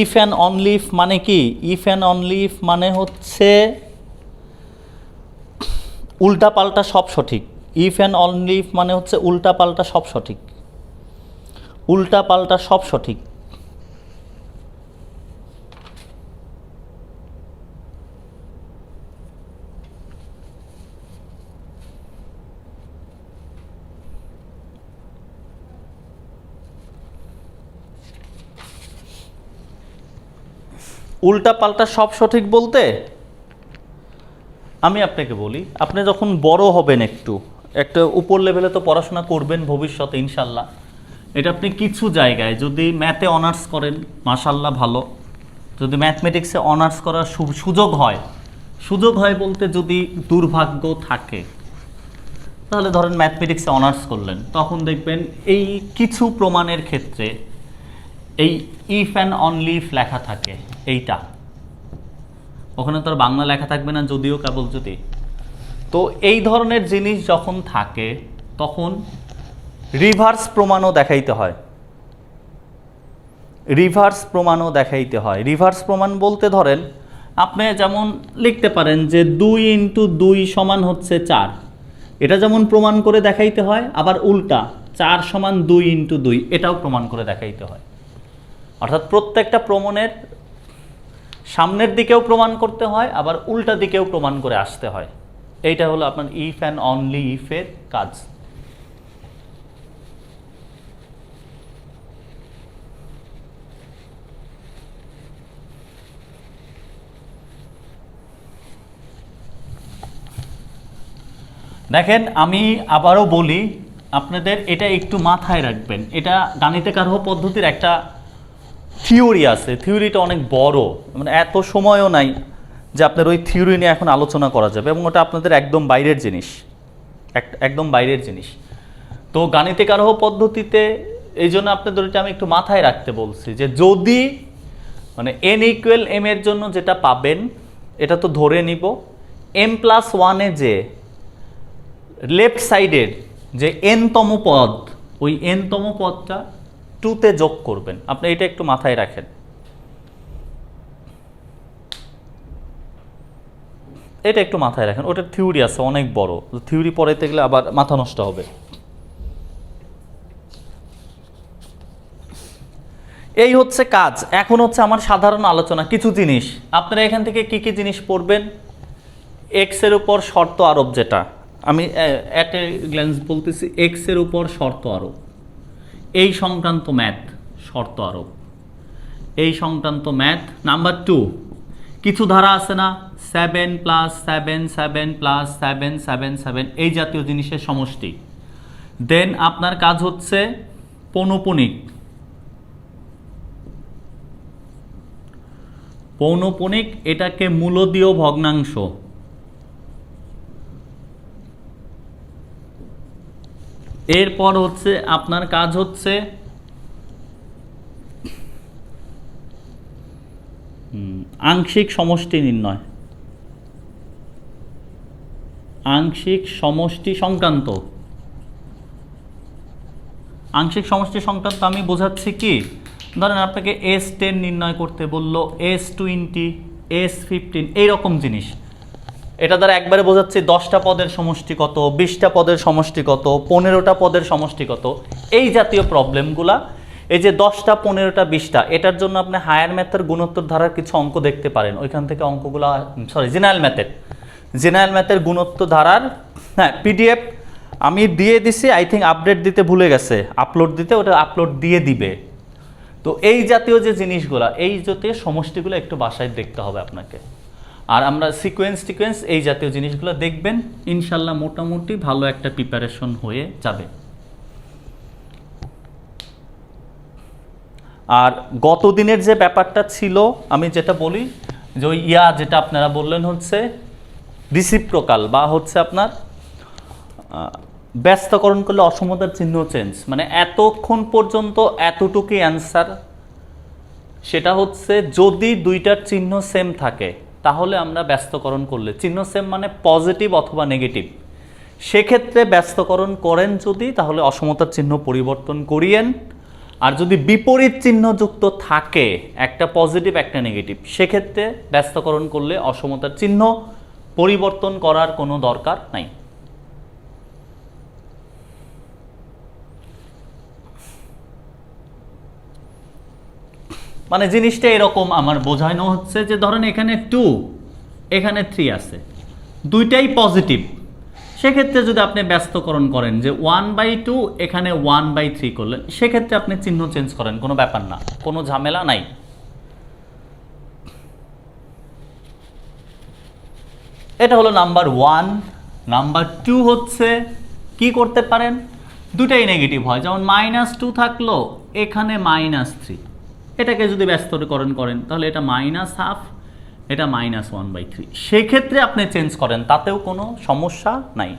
ইফ অ্যান্ড অনলি ইফ মানে কি, ইফ অ্যান্ড অনলি ইফ মানে হচ্ছে উল্টা পাল্টা সব সঠিক। ইফ অ্যান্ড অনলি ইফ মানে হচ্ছে উল্টা পাল্টা সব সঠিক, উল্টা পাল্টা সব সঠিক। উল্টা পাল্টা সব সঠিক বলতে আমি আপনাকে বলি, আপনি যখন বড় হবেন একটু একটা উপর লেভেলে তো পড়াশোনা করবেন ভবিষ্যতে ইনশাল্লাহ, এটা আপনি কিছু জায়গায় যদি ম্যাথে অনার্স করেন মাশাল্লাহ ভালো, যদি ম্যাথমেটিক্সে অনার্স করার সুযোগ হয় বলতে যদি দুর্ভাগ্য থাকে, তাহলে ধরেন ম্যাথমেটিক্সে অনার্স করলেন, তখন দেখবেন এই কিছু প্রমাণের ক্ষেত্রে এই ইফ অ্যান্ড অনলি ইফ লেখা থাকে, এইটা ওখানে তো আর বাংলা লেখা থাকবে না, যদিও কেবল যদি। তো এই ধরনের জিনিস যখন থাকে তখন রিভার্স প্রমাণও দেখাইতে হয়। রিভার্স প্রমাণ বলতে ধরেন আপনি যেমন লিখতে পারেন যে 2 × 2 = হচ্ছে 4, এটা যেমন প্রমাণ করে দেখাইতে হয়, আবার উল্টা 4 = 2 × 2 এটাও প্রমাণ করে দেখাইতে হয়। অর্থাৎ প্রত্যেকটা প্রমাণের সামনের দিকেও প্রমাণ করতে হয়, আবার উল্টা দিকেও প্রমাণ করে আসতে হয়। এইটা হলো আপনার ইফ অ্যান্ড অনলি ইফের কাজ। দেখেন আমি আবারও বলি আপনাদের, এটা একটু মাথায় রাখবেন। এটা গাণিতিক আরোহ পদ্ধতির একটা থিওরি আছে, থিওরিটা অনেক বড়, মানে এত সময়ও নাই যে আপনার ওই থিওরি নিয়ে এখন আলোচনা করা যাবে, এবং ওটা আপনাদের একদম বাইরের জিনিস। তো গাণিতিক আরোহ পদ্ধতিতে এই জন্য আপনাদের ওইটা আমি একটু মাথায় রাখতে বলছি, যে যদি মানে n = m এর জন্য যেটা পাবেন, এটা তো ধরে নিব m+1 যে লেফট সাইডের যে n-তম পদ, ওই n-তম পদটা 2-তে যোগ করবেন। আপনি এটা একটু মাথায় রাখেন। ওটার থিওরি আছে অনেক বড়, থিওরি পড়াইতে গেলে আবার মাথা নষ্ট হবে। এই হচ্ছে কাজ। এখন হচ্ছে আমার সাধারণ আলোচনা, কিছু জিনিস আপনারা এখান থেকে কি কি জিনিস পড়বেন। এক্স এর উপর শর্ত আরোপ, যেটা আমি অ্যাট এ গ্ল্যান্স বলতেছি, এক্স এর উপর শর্ত আরোপ, এই সংক্রান্ত ম্যাথ শর্ত আরোপ, এই সংক্রান্ত ম্যাথ। নাম্বার 2, কিছু ধারা আছে না, 7 + 7 7 + 7 7 7, এই জাতীয় জিনিসের সমষ্টি। দেন আপনার কাজ হচ্ছে পৌনঃপুনিক, এটাকে মূলদীয় ভগ্নাংশ। এরপর হচ্ছে আপনার কাজ হচ্ছে আংশিক সমষ্টি নির্ণয়, আংশিক সমষ্টি সংক্রান্ত। আমি বোঝাচ্ছি কি, ধরেন আপনাকে S10 নির্ণয় করতে বলল, S20, S15, এইরকম জিনিস। এটা দ্বারা একবারে বোঝাচ্ছি 10টা পদের সমষ্টি কত, 20টা পদের সমষ্টি কত, 15টা পদের সমষ্টি কত, এই জাতীয় প্রবলেমগুলা। এই যে 10টা 15টা 20টা, এটার জন্য আপনি হায়ার ম্যাথের গুণোত্তর ধারার কিছু অঙ্ক দেখতে পারেন, ওইখান থেকে অঙ্কগুলা, জেনারেল ম্যাথের গুণোত্তর ধারার PDF আমি দিয়ে দিছি, আই থিঙ্ক আপডেট দিতে ভুলে গেছে, আপলোড দিতে, ওটা আপলোড দিয়ে দিবে। তো এই জাতীয় যে জিনিসগুলা, এই জাতীয় সমষ্টিগুলো একটু বাসায় দেখতে হবে আপনাকে। আর আমরা সিকোয়েন্স এই জাতীয় জিনিসগুলো দেখবেন, ইনশাল্লাহ মোটামুটি ভালো একটা প্রিপারেশন হয়ে যাবে। আর গত দিনের যে ব্যাপারটা ছিল, আমি যেটা বলি যে ওই যেটা আপনারা বললেন হচ্ছে রিসিপ্রোকাল, বা হচ্ছে আপনার ব্যস্তকরণ করলে অসমতার চিহ্ন চেঞ্জ, মানে এতক্ষণ পর্যন্ত এতটুকুই অ্যান্সার। সেটা হচ্ছে যদি দুইটার চিহ্ন সেম থাকে, তাহলে আমরা ব্যস্তকরণ করলে, চিহ্ন সেম মানে পজিটিভ অথবা নেগেটিভ, সেক্ষেত্রে ব্যস্তকরণ করেন যদি, তাহলে অসমতার চিহ্ন পরিবর্তন করিয়েন। আর যদি বিপরীত চিহ্ন যুক্ত থাকে, একটা পজিটিভ একটা নেগেটিভ, সেক্ষেত্রে ব্যস্তকরণ করলে অসমতার চিহ্ন পরিবর্তন করার কোনো দরকার নাই। মানে জিনিসটা এরকম আমার বোঝানো হচ্ছে যে ধরেন এখানে 2, এখানে 3 আছে, দুইটাই পজিটিভ, সেক্ষেত্রে যদি আপনি ব্যস্তকরণ করেন যে 1/2, এখানে 1/3 করলেন, সেক্ষেত্রে আপনি চিহ্ন চেঞ্জ করেন, কোনো ব্যাপার না, কোনো ঝামেলা নাই। এটা হলো নাম্বার 1। নাম্বার 2 হচ্ছে কি করতে পারেন, দুটাই নেগেটিভ হয়, যেমন -2 থাকলো, এখানে -3, এটাকে যদি ব্যস্তকরণ করেন তাহলে এটা -½ এটা -1/3, সেক্ষেত্রে আপনি চেঞ্জ করেন, তাতেও কোনো সমস্যা নাই।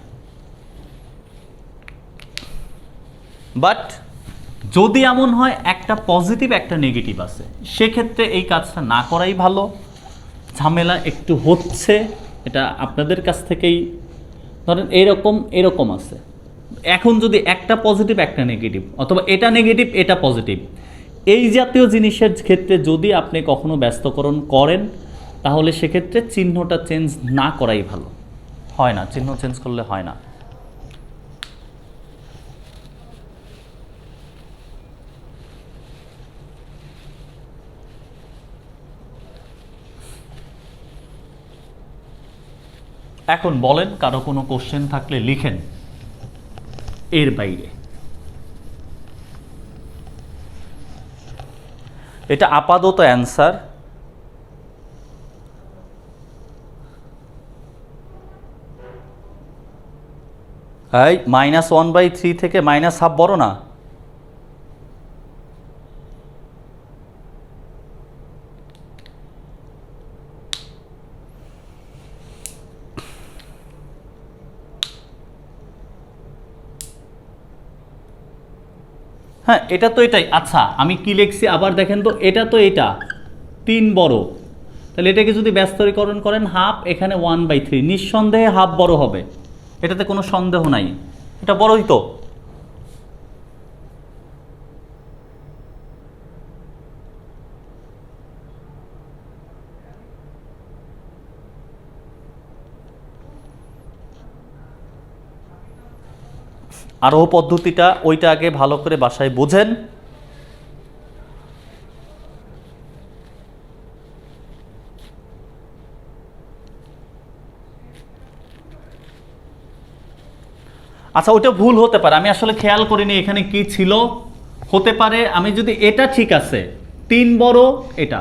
বাট যদি এমন হয় একটা পজিটিভ একটা নেগেটিভ আছে, সেক্ষেত্রে এই কাজটা না করাই ভালো। ঝামেলা একটু হচ্ছে, এটা আপনাদের কাছ থেকেই ধরেন এরকম আছে, এখন যদি একটা পজিটিভ একটা নেগেটিভ, অথবা এটা নেগেটিভ এটা পজিটিভ, এই জাতীয় জিনিসের ক্ষেত্রে যদি আপনি কখনো ব্যস্তকরণ করেন তাহলে সেক্ষেত্রে চিহ্নটা চেঞ্জ না করাই ভালো। হয় না, চিহ্ন চেঞ্জ করলে হয় না। এখন বলেন, কারো কোনো কোশ্চেন থাকলে লিখেন এর বাইরে। এটা আপাতত অ্যান্সার। এই -1/3 থেকে -½ বড় না? হ্যাঁ, এটা তো এটাই। আচ্ছা, আমি কি লিখছি আবার দেখেন তো, এটা তো এটা 3 বড়, তাহলে এটাকে যদি ব্যস্তকরণ করেন ½ এখানে 1/3, নিঃসন্দেহে ½ বড় হবে, এটাতে কোনো সন্দেহ নাই, এটা বড়ই তো। আরও পদ্ধতিটা ওইটা আগে ভালো করে বাসায় বোঝেন। আচ্ছা, ওইটা ভুল হতে পারে, আমি আসলে খেয়াল করিনি এখানে কি ছিল। হতে পারে আমি যদি এটা ঠিক আছে 3 বড় এটা,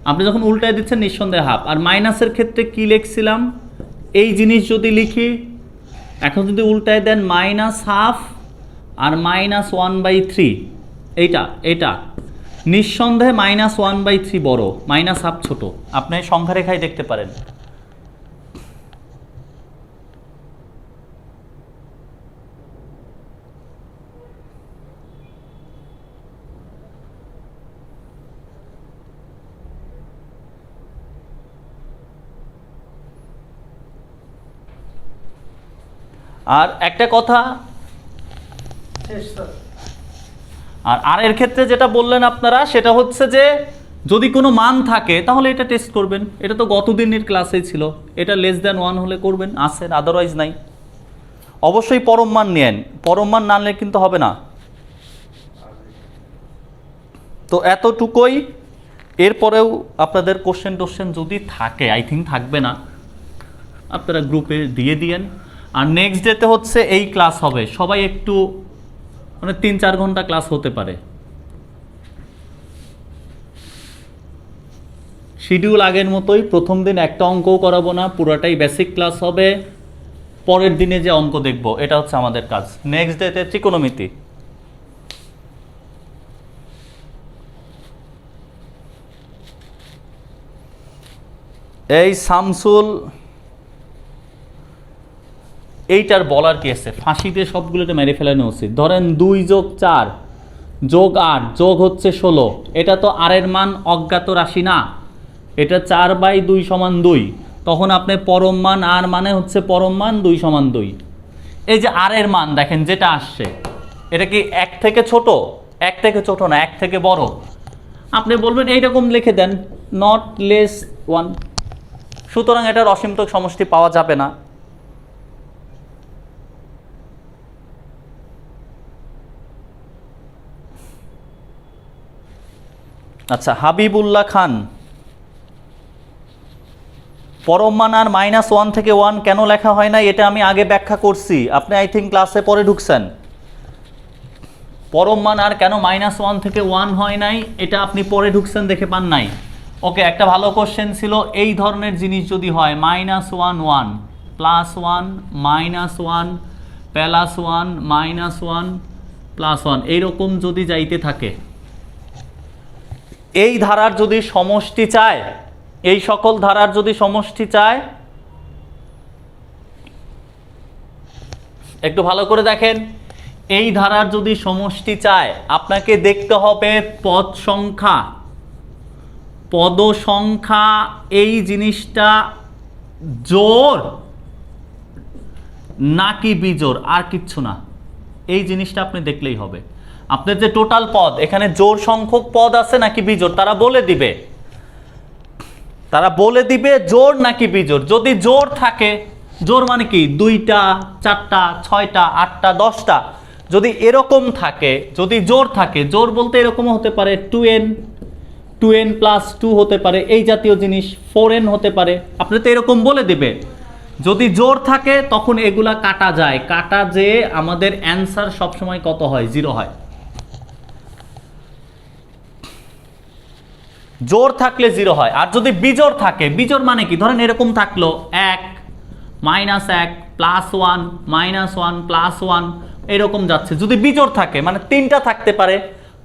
আপনি যখন উল্টায় দিচ্ছেন নিঃসন্দেহে ½ আর মাইনাসের ক্ষেত্রে কি লিখছিলাম এই জিনিস যদি লিখি, এখন যদি উল্টায় দেন -½ আর -1/3, এটা নিঃসন্দেহে -1/3 বড়, -½ ছোট, আপনি সংখ্যা রেখায় দেখতে পারেন। আর একটা কথা, আর এর ক্ষেত্রে যেটা বললেন আপনারা, সেটা হচ্ছে যে যদি কোনো মান থাকে তাহলে এটা টেস্ট করবেন। এটা তো গত দিনের ক্লাসেই ছিল, এটা <1 হলে করবেন, আসেন, আদারওয়াইজ নাই। অবশ্যই পরম মান নেন, পরম মান না নিলে কিন্তু হবে না। তো এতটুকুই। এরপরেও আপনাদের কোশ্চেন যদি থাকে, আই থিঙ্ক থাকবে না, আপনারা গ্রুপে দিয়ে দিয়েন। আর নেক্সট ডেতে হচ্ছে এই ক্লাস হবে, সবাই একটু মানে 3-4 ঘন্টা ক্লাস হতে পারে। শিডিউল আগের মতোই, প্রথম দিন একটা অঙ্কও করাবো না, পুরোটাই বেসিক ক্লাস হবে। পরের দিনে যে অঙ্ক দেখব, এটা হচ্ছে আমাদের কাজ। নেক্সট ডেতে ত্রিকোণমিতি। এই শামসুল, এইটার বলার কি আছে, ফাঁসি দিয়ে সবগুলোকে মেরে ফেলানো উচিত। ধরেন 2 + 4 + 8 যোগ হচ্ছে 16, এটা তো আর এর মান অজ্ঞাত রাশি না, এটা 4/2 = 2। তখন আপনি পরম মান আর মানে হচ্ছে পরম মান 2 = 2। এই যে আর এর মান দেখেন যেটা আসছে, এটা কি 1 থেকে ছোট? 1 থেকে ছোট না, 1 থেকে বড়। আপনি বলবেন এইরকম লিখে দেন, নট লেস 1। সুতরাং এটার অসীমতক সমষ্টি পাওয়া যাবে না। আচ্ছা, হাবিবুল্লাহ খান, পরম মান আর -1 থেকে 1 কেন লেখা হয় না, এটা আমি আগে ব্যাখ্যা করছি, আপনি আই থিঙ্ক ক্লাসে পরে ঢুকছেন। পরম মান আর কেন -1 থেকে 1 হয় নাই, এটা আপনি পরে ঢুকছেন দেখে পান নাই। ওকে, একটা ভালো কোশ্চেন ছিল, এই ধরনের জিনিস যদি হয় -1 1 +1 -1 +1 -1 +1, এইরকম যদি যাইতে থাকে, এই ধারার যদি সমষ্টি চায়, এই সকল ধারার যদি সমষ্টি চায়, একটু ভালো করে দেখেন, এই ধারার যদি সমষ্টি চায় আপনাকে দেখতে হবে পদ সংখ্যা, পদ সংখ্যা এই জিনিসটা জোড় নাকি বিজোড়, আর কিচ্ছু না। এই জিনিসটা আপনি দেখলেই হবে। আপনার যে টোটাল পদ, এখানে জোড় সংখ্যক পদ আছে নাকি বিজোড়, তারা বলে দিবে, তারা বলে দিবে জোড় নাকি বিজোড়। যদি জোড় থাকে, জোড় মানে কি 2টা 4টা 6টা 8টা 10টা, যদি এরকম থাকে, যদি জোড় থাকে, জোড় বলতে এরকমও হতে পারে 2n + 2 হতে পারে, এই জাতীয় জিনিস 4n হতে পারে, আপনি তো এরকম বলে দিবে। যদি জোড় থাকে তখন এগুলা কাটা যায়, কাটা যে আমাদের অ্যান্সার সবসময় কত হয়, 0 হয়। জোড় থাকলে 0 হয়। আর যদি বিজোড় থাকে, বিজোড় মানে কি, ধরেন এরকম থাকলো 1 -1 +1 -1 +1 এরকম যাচ্ছে। যদি বিজোড় থাকে মানে 3টা থাকতে পারে,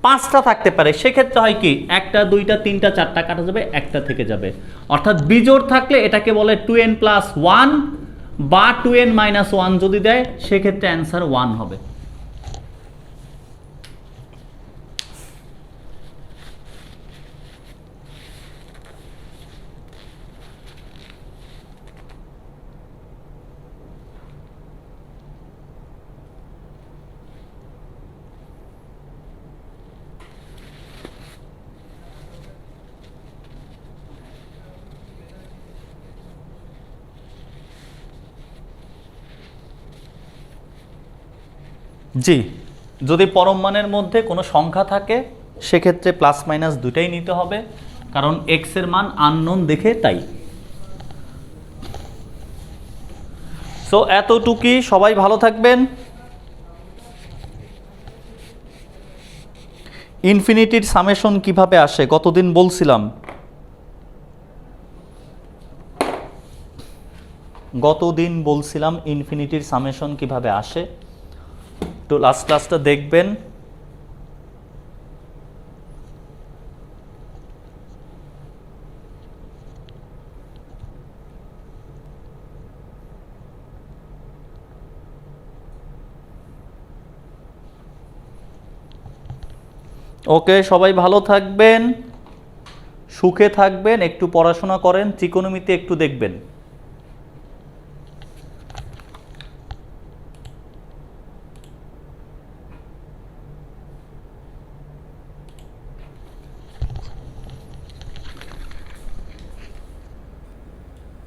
5টা থাকতে পারে, সেক্ষেত্রে হয় কি 1টা 2টা 3টা 4টা কাটা যাবে, একটা থেকে যাবে। অর্থাৎ বিজোড় থাকলে এটাকে বলে 2n + 1 বা 2n - 1 যদি দেয়, সেক্ষেত্রে অ্যান্সার 1 হবে। জি, যদি পরম মানের মধ্যে কোনো সংখ্যা থাকে সেক্ষেত্রে প্লাস মাইনাস দুটাই নিতে হবে, কারণ এক্স এর মান আননোন দেখে তাই। সো এতটুকুই, সবাই ভালো থাকবেন। ইনফিনিটির সামেশন কিভাবে আসে গতদিন বলছিলাম, ইনফিনিটির সামেশন কিভাবে আসে, তো লাস্ট ক্লাসটা দেখবেন। ওকে, সবাই ভালো থাকবেন, সুখে থাকবেন, একটু পড়াশোনা করেন, ত্রিকোণমিতি একটু দেখবেন।